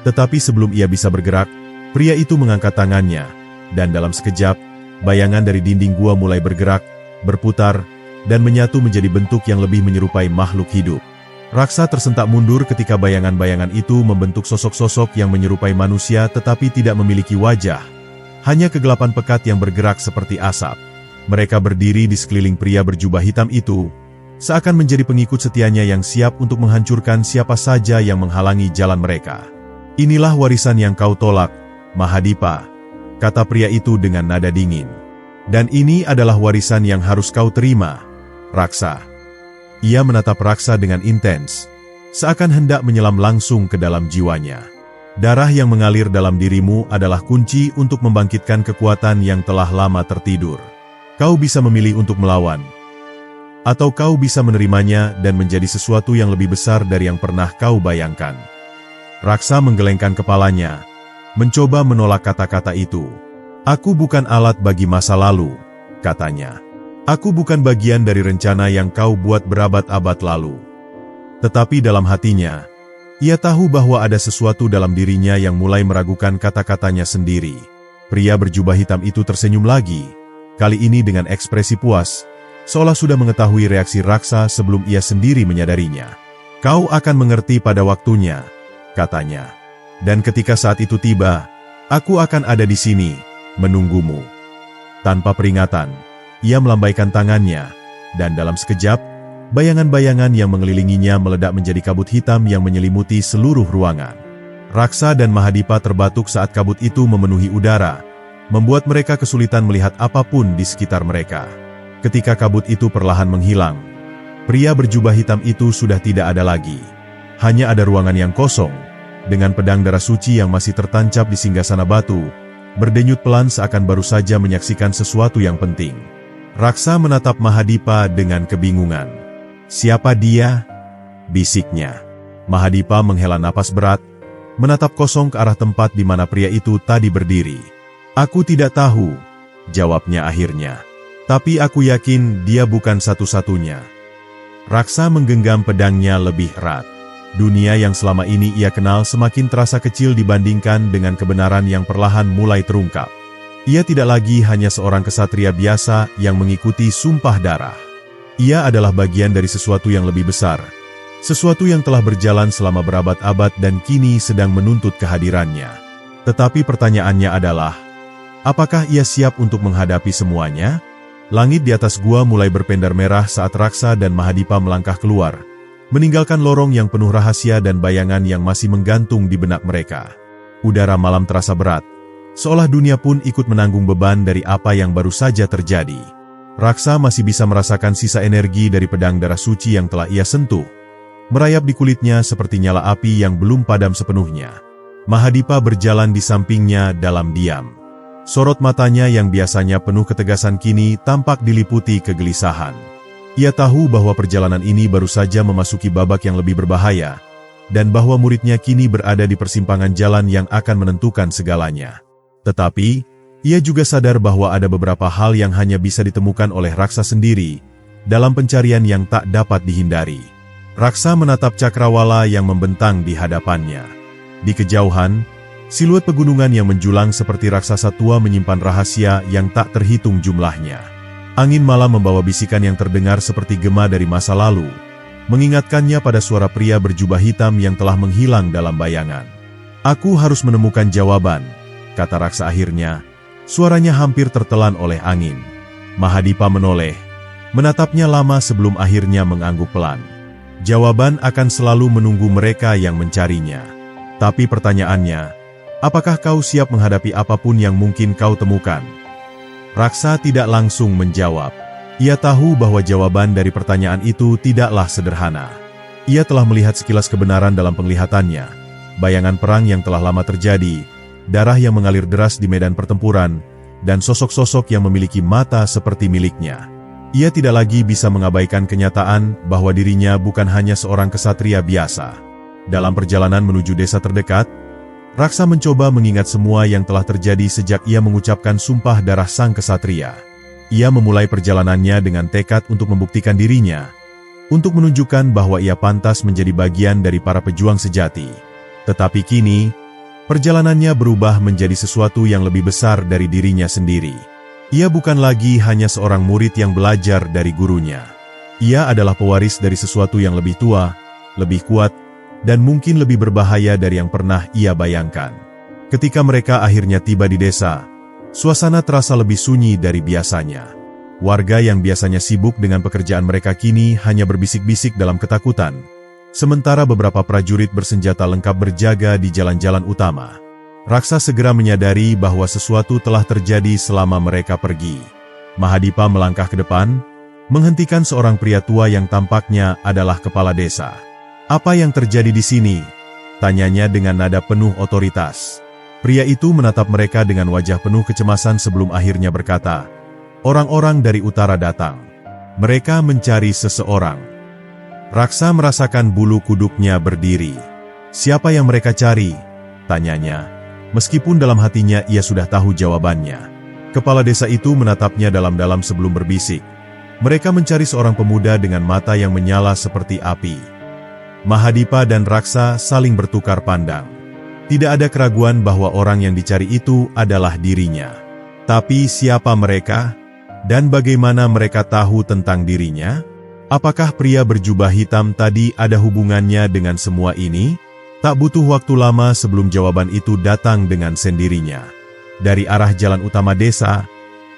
A: Tetapi sebelum ia bisa bergerak, pria itu mengangkat tangannya, dan dalam sekejap, bayangan dari dinding gua mulai bergerak, berputar, dan menyatu menjadi bentuk yang lebih menyerupai makhluk hidup. Raksa tersentak mundur ketika bayangan-bayangan itu membentuk sosok-sosok yang menyerupai manusia tetapi tidak memiliki wajah. Hanya kegelapan pekat yang bergerak seperti asap. Mereka berdiri di sekeliling pria berjubah hitam itu, seakan menjadi pengikut setianya yang siap untuk menghancurkan siapa saja yang menghalangi jalan mereka. Inilah warisan yang kau tolak, Mahadipa, kata pria itu dengan nada dingin. Dan ini adalah warisan yang harus kau terima, Raksa. Ia menatap Raksa dengan intens, seakan hendak menyelam langsung ke dalam jiwanya. Darah yang mengalir dalam dirimu adalah kunci untuk membangkitkan kekuatan yang telah lama tertidur. Kau bisa memilih untuk melawan, atau kau bisa menerimanya dan menjadi sesuatu yang lebih besar dari yang pernah kau bayangkan. Raksa menggelengkan kepalanya, mencoba menolak kata-kata itu. Aku bukan alat bagi masa lalu, katanya. Aku bukan bagian dari rencana yang kau buat berabad-abad lalu. Tetapi dalam hatinya, ia tahu bahwa ada sesuatu dalam dirinya yang mulai meragukan kata-katanya sendiri. Pria berjubah hitam itu tersenyum lagi, kali ini dengan ekspresi puas, seolah sudah mengetahui reaksi Raksa sebelum ia sendiri menyadarinya. Kau akan mengerti pada waktunya, katanya. Dan ketika saat itu tiba, aku akan ada di sini, menunggumu. Tanpa peringatan, ia melambaikan tangannya, dan dalam sekejap, bayangan-bayangan yang mengelilinginya meledak menjadi kabut hitam yang menyelimuti seluruh ruangan. Raksa dan Mahadipa terbatuk saat kabut itu memenuhi udara, membuat mereka kesulitan melihat apapun di sekitar mereka. Ketika kabut itu perlahan menghilang, pria berjubah hitam itu sudah tidak ada lagi. Hanya ada ruangan yang kosong, dengan pedang darah suci yang masih tertancap di singgasana batu, berdenyut pelan seakan baru saja menyaksikan sesuatu yang penting. Raksa menatap Mahadipa dengan kebingungan. Siapa dia? Bisiknya. Mahadipa menghela napas berat, menatap kosong ke arah tempat di mana pria itu tadi berdiri. Aku tidak tahu, jawabnya akhirnya. Tapi aku yakin dia bukan satu-satunya. Raksa menggenggam pedangnya lebih erat. Dunia yang selama ini ia kenal semakin terasa kecil dibandingkan dengan kebenaran yang perlahan mulai terungkap. Ia tidak lagi hanya seorang ksatria biasa yang mengikuti sumpah darah. Ia adalah bagian dari sesuatu yang lebih besar. Sesuatu yang telah berjalan selama berabad-abad dan kini sedang menuntut kehadirannya. Tetapi pertanyaannya adalah, apakah ia siap untuk menghadapi semuanya? Langit di atas gua mulai berpendar merah saat Raksa dan Mahadipa melangkah keluar, meninggalkan lorong yang penuh rahasia dan bayangan yang masih menggantung di benak mereka. Udara malam terasa berat, seolah dunia pun ikut menanggung beban dari apa yang baru saja terjadi. Raksa masih bisa merasakan sisa energi dari pedang darah suci yang telah ia sentuh, merayap di kulitnya seperti nyala api yang belum padam sepenuhnya. Mahadipa berjalan di sampingnya dalam diam. Sorot matanya yang biasanya penuh ketegasan kini tampak diliputi kegelisahan. Ia tahu bahwa perjalanan ini baru saja memasuki babak yang lebih berbahaya, dan bahwa muridnya kini berada di persimpangan jalan yang akan menentukan segalanya. Tetapi, ia juga sadar bahwa ada beberapa hal yang hanya bisa ditemukan oleh Raksa sendiri, dalam pencarian yang tak dapat dihindari. Raksa menatap cakrawala yang membentang di hadapannya. Di kejauhan, siluet pegunungan yang menjulang seperti raksasa tua menyimpan rahasia yang tak terhitung jumlahnya. Angin malam membawa bisikan yang terdengar seperti gema dari masa lalu, mengingatkannya pada suara pria berjubah hitam yang telah menghilang dalam bayangan. Aku harus menemukan jawaban, kata Raksa akhirnya, suaranya hampir tertelan oleh angin. Mahadipa menoleh, menatapnya lama sebelum akhirnya mengangguk pelan. Jawaban akan selalu menunggu mereka yang mencarinya. Tapi pertanyaannya, Apakah kau siap menghadapi apapun yang mungkin kau temukan? Raksa tidak langsung menjawab. Ia tahu bahwa jawaban dari pertanyaan itu tidaklah sederhana. Ia telah melihat sekilas kebenaran dalam penglihatannya, bayangan perang yang telah lama terjadi, darah yang mengalir deras di medan pertempuran, dan sosok-sosok yang memiliki mata seperti miliknya. Ia tidak lagi bisa mengabaikan kenyataan bahwa dirinya bukan hanya seorang kesatria biasa. Dalam perjalanan menuju desa terdekat, Raksa mencoba mengingat semua yang telah terjadi sejak ia mengucapkan sumpah darah sang kesatria. Ia memulai perjalanannya dengan tekad untuk membuktikan dirinya, untuk menunjukkan bahwa ia pantas menjadi bagian dari para pejuang sejati. Tetapi kini, perjalanannya berubah menjadi sesuatu yang lebih besar dari dirinya sendiri. Ia bukan lagi hanya seorang murid yang belajar dari gurunya. Ia adalah pewaris dari sesuatu yang lebih tua, lebih kuat, dan mungkin lebih berbahaya dari yang pernah ia bayangkan. Ketika mereka akhirnya tiba di desa, suasana terasa lebih sunyi dari biasanya. Warga yang biasanya sibuk dengan pekerjaan mereka kini hanya berbisik-bisik dalam ketakutan, sementara beberapa prajurit bersenjata lengkap berjaga di jalan-jalan utama. Raksa segera menyadari bahwa sesuatu telah terjadi selama mereka pergi. Mahadipa melangkah ke depan, menghentikan seorang pria tua yang tampaknya adalah kepala desa. "Apa yang terjadi di sini?" tanyanya dengan nada penuh otoritas. Pria itu menatap mereka dengan wajah penuh kecemasan sebelum akhirnya berkata, "Orang-orang dari utara datang. Mereka mencari seseorang." Raksa merasakan bulu kuduknya berdiri. "Siapa yang mereka cari?" tanyanya, meskipun dalam hatinya ia sudah tahu jawabannya. Kepala desa itu menatapnya dalam-dalam sebelum berbisik. "Mereka mencari seorang pemuda dengan mata yang menyala seperti api." Mahadipa dan Raksa saling bertukar pandang. Tidak ada keraguan bahwa orang yang dicari itu adalah dirinya. Tapi siapa mereka? Dan bagaimana mereka tahu tentang dirinya? Apakah pria berjubah hitam tadi ada hubungannya dengan semua ini? Tak butuh waktu lama sebelum jawaban itu datang dengan sendirinya. Dari arah jalan utama desa,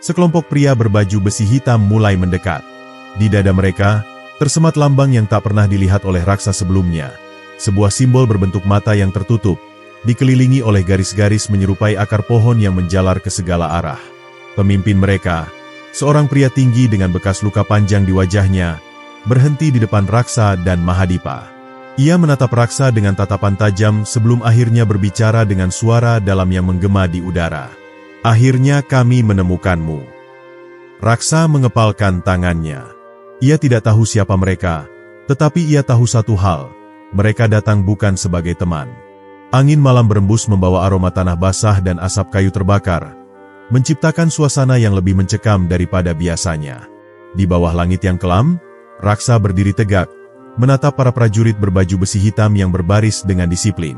A: sekelompok pria berbaju besi hitam mulai mendekat. Di dada mereka, tersemat lambang yang tak pernah dilihat oleh Raksa sebelumnya. Sebuah simbol berbentuk mata yang tertutup, dikelilingi oleh garis-garis menyerupai akar pohon yang menjalar ke segala arah. Pemimpin mereka, seorang pria tinggi dengan bekas luka panjang di wajahnya, berhenti di depan Raksa dan Mahadipa. Ia menatap Raksa dengan tatapan tajam sebelum akhirnya berbicara dengan suara dalam yang menggema di udara. "Akhirnya kami menemukanmu." Raksa mengepalkan tangannya. Ia tidak tahu siapa mereka, tetapi ia tahu satu hal, mereka datang bukan sebagai teman. Angin malam berembus membawa aroma tanah basah dan asap kayu terbakar, menciptakan suasana yang lebih mencekam daripada biasanya. Di bawah langit yang kelam, Raksa berdiri tegak, menatap para prajurit berbaju besi hitam yang berbaris dengan disiplin.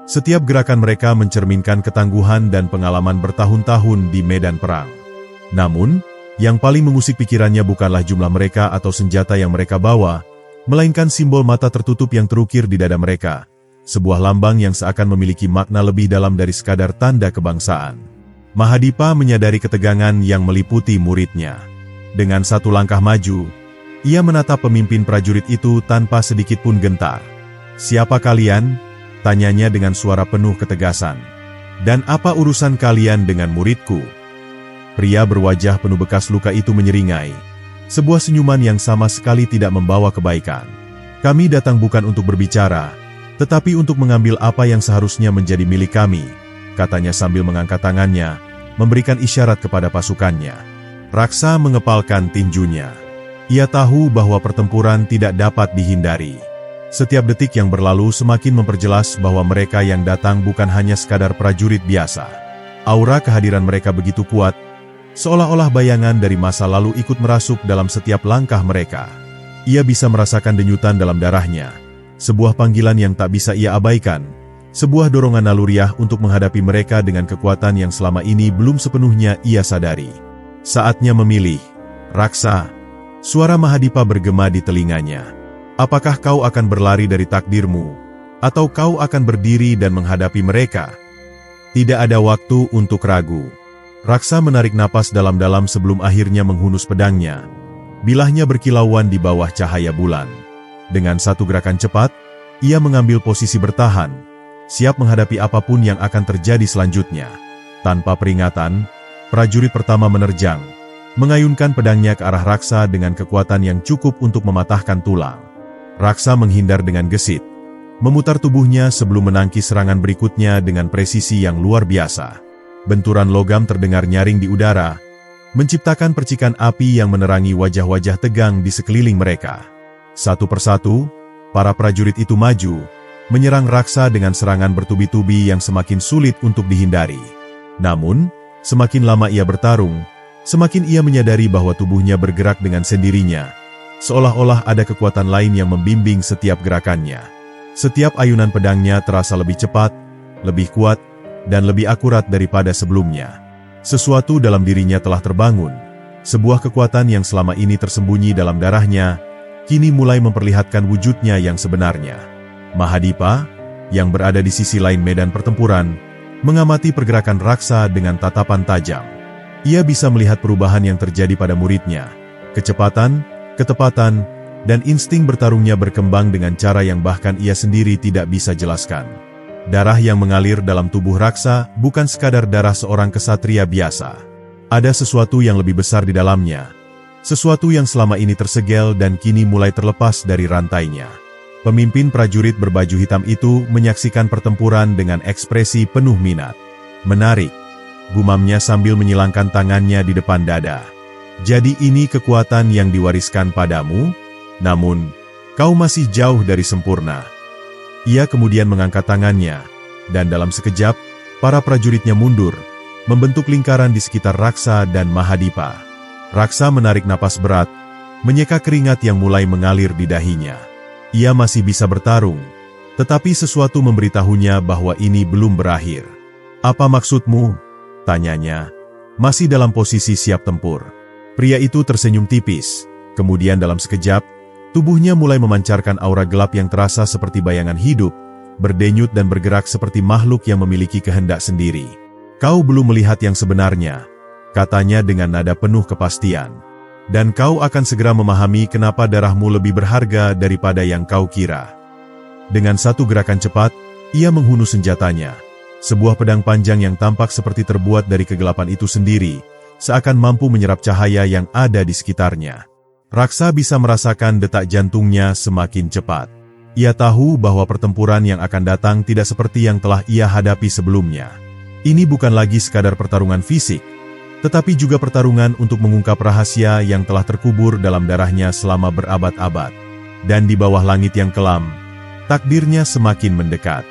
A: Setiap gerakan mereka mencerminkan ketangguhan dan pengalaman bertahun-tahun di medan perang. Namun, yang paling mengusik pikirannya bukanlah jumlah mereka atau senjata yang mereka bawa, melainkan simbol mata tertutup yang terukir di dada mereka, sebuah lambang yang seakan memiliki makna lebih dalam dari sekadar tanda kebangsaan. Mahadipa menyadari ketegangan yang meliputi muridnya. Dengan satu langkah maju, ia menatap pemimpin prajurit itu tanpa sedikit pun gentar. "Siapa kalian?" tanyanya dengan suara penuh ketegasan. "Dan apa urusan kalian dengan muridku?" Pria berwajah penuh bekas luka itu menyeringai. Sebuah senyuman yang sama sekali tidak membawa kebaikan. "Kami datang bukan untuk berbicara, tetapi untuk mengambil apa yang seharusnya menjadi milik kami," katanya sambil mengangkat tangannya, memberikan isyarat kepada pasukannya. Raksa mengepalkan tinjunya. Ia tahu bahwa pertempuran tidak dapat dihindari. Setiap detik yang berlalu semakin memperjelas bahwa mereka yang datang bukan hanya sekadar prajurit biasa. Aura kehadiran mereka begitu kuat, seolah-olah bayangan dari masa lalu ikut merasuk dalam setiap langkah mereka. Ia bisa merasakan denyutan dalam darahnya, sebuah panggilan yang tak bisa ia abaikan, sebuah dorongan naluriah untuk menghadapi mereka dengan kekuatan yang selama ini belum sepenuhnya ia sadari. "Saatnya memilih, Raksa," suara Mahadipa bergema di telinganya. "Apakah kau akan berlari dari takdirmu, atau kau akan berdiri dan menghadapi mereka?" Tidak ada waktu untuk ragu. Raksa menarik napas dalam-dalam sebelum akhirnya menghunus pedangnya. Bilahnya berkilauan di bawah cahaya bulan. Dengan satu gerakan cepat, ia mengambil posisi bertahan, siap menghadapi apapun yang akan terjadi selanjutnya. Tanpa peringatan, prajurit pertama menerjang, mengayunkan pedangnya ke arah raksa dengan kekuatan yang cukup untuk mematahkan tulang. Raksa menghindar dengan gesit, memutar tubuhnya sebelum menangkis serangan berikutnya dengan presisi yang luar biasa. Benturan logam terdengar nyaring di udara, menciptakan percikan api yang menerangi wajah-wajah tegang di sekeliling mereka. Satu persatu, para prajurit itu maju, menyerang raksa dengan serangan bertubi-tubi yang semakin sulit untuk dihindari. Namun, semakin lama ia bertarung, semakin ia menyadari bahwa tubuhnya bergerak dengan sendirinya, seolah-olah ada kekuatan lain yang membimbing setiap gerakannya. Setiap ayunan pedangnya terasa lebih cepat, lebih kuat, dan lebih akurat daripada sebelumnya. Sesuatu dalam dirinya telah terbangun. Sebuah kekuatan yang selama ini tersembunyi dalam darahnya, kini mulai memperlihatkan wujudnya yang sebenarnya. Mahadipa, yang berada di sisi lain medan pertempuran, mengamati pergerakan raksa dengan tatapan tajam. Ia bisa melihat perubahan yang terjadi pada muridnya. Kecepatan, ketepatan, dan insting bertarungnya berkembang dengan cara yang bahkan ia sendiri tidak bisa jelaskan. Darah yang mengalir dalam tubuh raksa bukan sekadar darah seorang kesatria biasa. Ada sesuatu yang lebih besar di dalamnya. Sesuatu yang selama ini tersegel dan kini mulai terlepas dari rantainya. Pemimpin prajurit berbaju hitam itu menyaksikan pertempuran dengan ekspresi penuh minat. Menarik, gumamnya sambil menyilangkan tangannya di depan dada. Jadi ini kekuatan yang diwariskan padamu? Namun, kau masih jauh dari sempurna. Ia kemudian mengangkat tangannya, dan dalam sekejap, para prajuritnya mundur, membentuk lingkaran di sekitar raksa dan Mahadipa. Raksa menarik napas berat, menyeka keringat yang mulai mengalir di dahinya. Ia masih bisa bertarung, tetapi sesuatu memberitahunya bahwa ini belum berakhir. "Apa maksudmu?" tanyanya, masih dalam posisi siap tempur. Pria itu tersenyum tipis, kemudian dalam sekejap, tubuhnya mulai memancarkan aura gelap yang terasa seperti bayangan hidup, berdenyut dan bergerak seperti makhluk yang memiliki kehendak sendiri. "Kau belum melihat yang sebenarnya," katanya dengan nada penuh kepastian. "Dan kau akan segera memahami kenapa darahmu lebih berharga daripada yang kau kira." Dengan satu gerakan cepat, ia menghunus senjatanya. Sebuah pedang panjang yang tampak seperti terbuat dari kegelapan itu sendiri, seakan mampu menyerap cahaya yang ada di sekitarnya. Raksa bisa merasakan detak jantungnya semakin cepat. Ia tahu bahwa pertempuran yang akan datang tidak seperti yang telah ia hadapi sebelumnya. Ini bukan lagi sekadar pertarungan fisik, tetapi juga pertarungan untuk mengungkap rahasia yang telah terkubur dalam darahnya selama berabad-abad. Dan di bawah langit yang kelam, takdirnya semakin mendekat.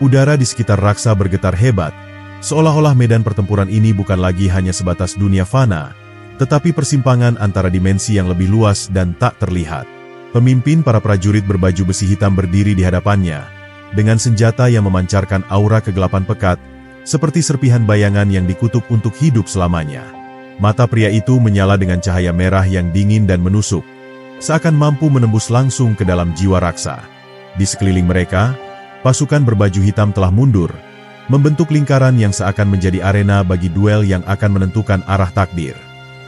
A: Udara di sekitar raksa bergetar hebat, seolah-olah medan pertempuran ini bukan lagi hanya sebatas dunia fana, tetapi persimpangan antara dimensi yang lebih luas dan tak terlihat. Pemimpin para prajurit berbaju besi hitam berdiri di hadapannya, dengan senjata yang memancarkan aura kegelapan pekat, seperti serpihan bayangan yang dikutuk untuk hidup selamanya. Mata pria itu menyala dengan cahaya merah yang dingin dan menusuk, seakan mampu menembus langsung ke dalam jiwa raksa. Di sekeliling mereka, pasukan berbaju hitam telah mundur, membentuk lingkaran yang seakan menjadi arena bagi duel yang akan menentukan arah takdir.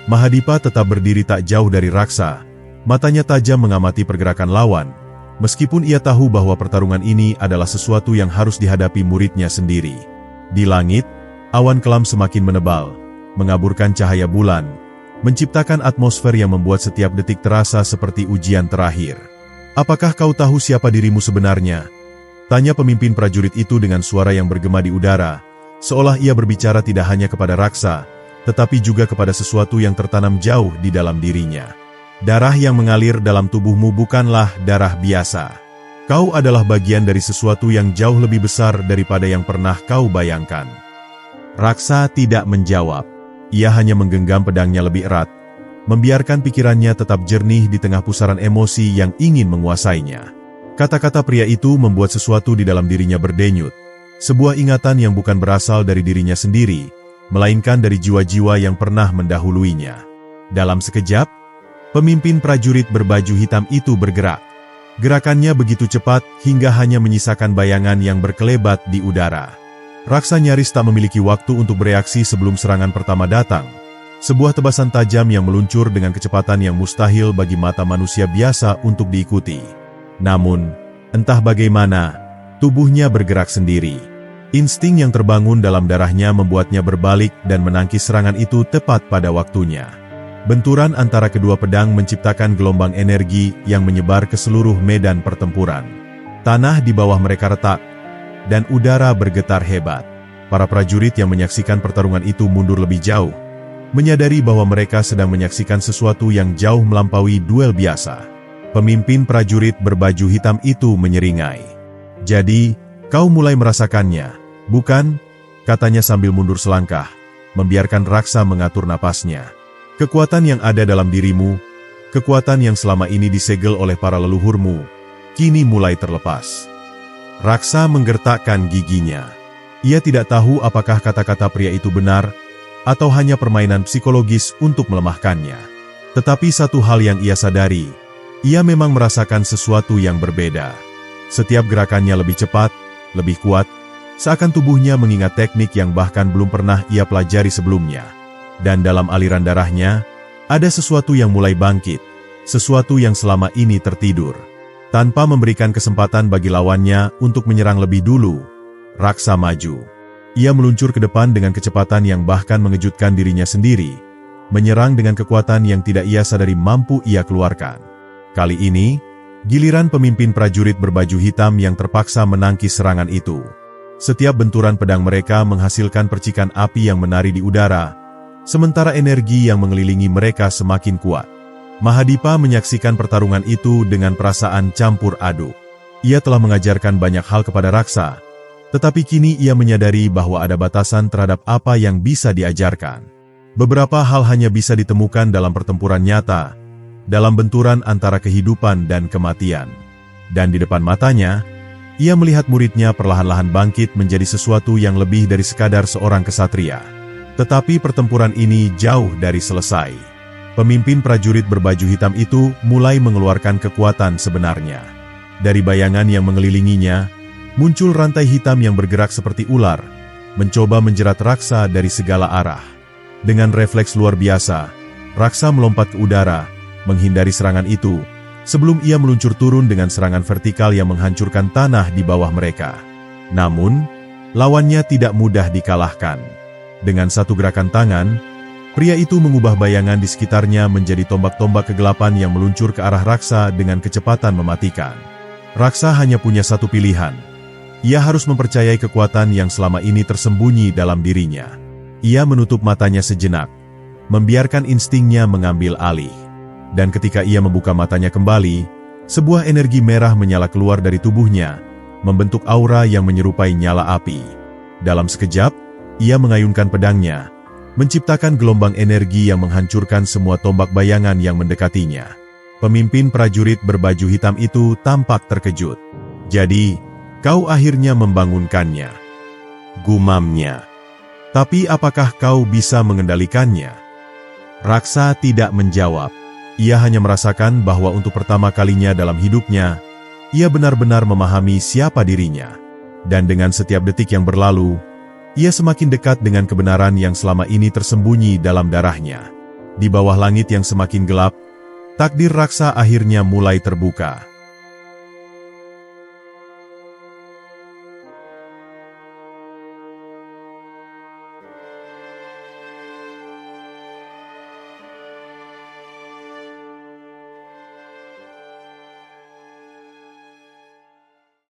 A: Mahadipa tetap berdiri tak jauh dari raksa, matanya tajam mengamati pergerakan lawan, meskipun ia tahu bahwa pertarungan ini adalah sesuatu yang harus dihadapi muridnya sendiri. Di langit, awan kelam semakin menebal, mengaburkan cahaya bulan, menciptakan atmosfer yang membuat setiap detik terasa seperti ujian terakhir. "Apakah kau tahu siapa dirimu sebenarnya?" tanya pemimpin prajurit itu dengan suara yang bergema di udara, seolah ia berbicara tidak hanya kepada raksa, tetapi juga kepada sesuatu yang tertanam jauh di dalam dirinya. "Darah yang mengalir dalam tubuhmu bukanlah darah biasa. Kau adalah bagian dari sesuatu yang jauh lebih besar daripada yang pernah kau bayangkan." Raksa tidak menjawab. Ia hanya menggenggam pedangnya lebih erat, membiarkan pikirannya tetap jernih di tengah pusaran emosi yang ingin menguasainya. Kata-kata pria itu membuat sesuatu di dalam dirinya berdenyut. Sebuah ingatan yang bukan berasal dari dirinya sendiri, melainkan dari jiwa-jiwa yang pernah mendahuluinya. Dalam sekejap, pemimpin prajurit berbaju hitam itu bergerak. Gerakannya begitu cepat hingga hanya menyisakan bayangan yang berkelebat di udara. Raksa nyaris tak memiliki waktu untuk bereaksi sebelum serangan pertama datang. Sebuah tebasan tajam yang meluncur dengan kecepatan yang mustahil bagi mata manusia biasa untuk diikuti. Namun, entah bagaimana, Tubuhnya bergerak sendiri. Insting yang terbangun dalam darahnya membuatnya berbalik dan menangkis serangan itu tepat pada waktunya. Benturan antara kedua pedang menciptakan gelombang energi yang menyebar ke seluruh medan pertempuran. Tanah di bawah mereka retak, dan udara bergetar hebat. Para prajurit yang menyaksikan pertarungan itu mundur lebih jauh, menyadari bahwa mereka sedang menyaksikan sesuatu yang jauh melampaui duel biasa. Pemimpin prajurit berbaju hitam itu menyeringai. "Jadi, kau mulai merasakannya, bukan?" katanya sambil mundur selangkah, membiarkan Raksa mengatur napasnya. "Kekuatan yang ada dalam dirimu, kekuatan yang selama ini disegel oleh para leluhurmu, kini mulai terlepas." Raksa menggertakkan giginya. Ia tidak tahu apakah kata-kata pria itu benar, atau hanya permainan psikologis untuk melemahkannya. Tetapi satu hal yang ia sadari, ia memang merasakan sesuatu yang berbeda. Setiap gerakannya lebih cepat, lebih kuat, seakan tubuhnya mengingat teknik yang bahkan belum pernah ia pelajari sebelumnya. Dan dalam aliran darahnya, ada sesuatu yang mulai bangkit, sesuatu yang selama ini tertidur. Tanpa memberikan kesempatan bagi lawannya untuk menyerang lebih dulu, Raksa maju. Ia meluncur ke depan dengan kecepatan yang bahkan mengejutkan dirinya sendiri, menyerang dengan kekuatan yang tidak ia sadari mampu ia keluarkan. Kali ini, giliran pemimpin prajurit berbaju hitam yang terpaksa menangkis serangan itu. Setiap benturan pedang mereka menghasilkan percikan api yang menari di udara, sementara energi yang mengelilingi mereka semakin kuat. Mahadipa menyaksikan pertarungan itu dengan perasaan campur aduk. Ia telah mengajarkan banyak hal kepada Raksa, tetapi kini ia menyadari bahwa ada batasan terhadap apa yang bisa diajarkan. Beberapa hal hanya bisa ditemukan dalam pertempuran nyata, dalam benturan antara kehidupan dan kematian. Dan di depan matanya, ia melihat muridnya perlahan-lahan bangkit menjadi sesuatu yang lebih dari sekadar seorang kesatria. Tetapi pertempuran ini jauh dari selesai. Pemimpin prajurit berbaju hitam itu mulai mengeluarkan kekuatan sebenarnya. Dari bayangan yang mengelilinginya, muncul rantai hitam yang bergerak seperti ular, mencoba menjerat Raksa dari segala arah. Dengan refleks luar biasa, Raksa melompat ke udara, menghindari serangan itu, sebelum ia meluncur turun dengan serangan vertikal yang menghancurkan tanah di bawah mereka. Namun, lawannya tidak mudah dikalahkan. Dengan satu gerakan tangan, pria itu mengubah bayangan di sekitarnya menjadi tombak-tombak kegelapan yang meluncur ke arah Raksa dengan kecepatan mematikan. Raksa hanya punya satu pilihan. Ia harus mempercayai kekuatan yang selama ini tersembunyi dalam dirinya. Ia menutup matanya sejenak, membiarkan instingnya mengambil alih. Dan ketika ia membuka matanya kembali, sebuah energi merah menyala keluar dari tubuhnya, membentuk aura yang menyerupai nyala api. Dalam sekejap, ia mengayunkan pedangnya, menciptakan gelombang energi yang menghancurkan semua tombak bayangan yang mendekatinya. Pemimpin prajurit berbaju hitam itu tampak terkejut. "Jadi, kau akhirnya membangunkannya," gumamnya. "Tapi apakah kau bisa mengendalikannya?" Raksa tidak menjawab. Ia hanya merasakan bahwa untuk pertama kalinya dalam hidupnya, ia benar-benar memahami siapa dirinya. Dan dengan setiap detik yang berlalu, ia semakin dekat dengan kebenaran yang selama ini tersembunyi dalam darahnya. Di bawah langit yang semakin gelap, takdir Raksa akhirnya mulai terbuka.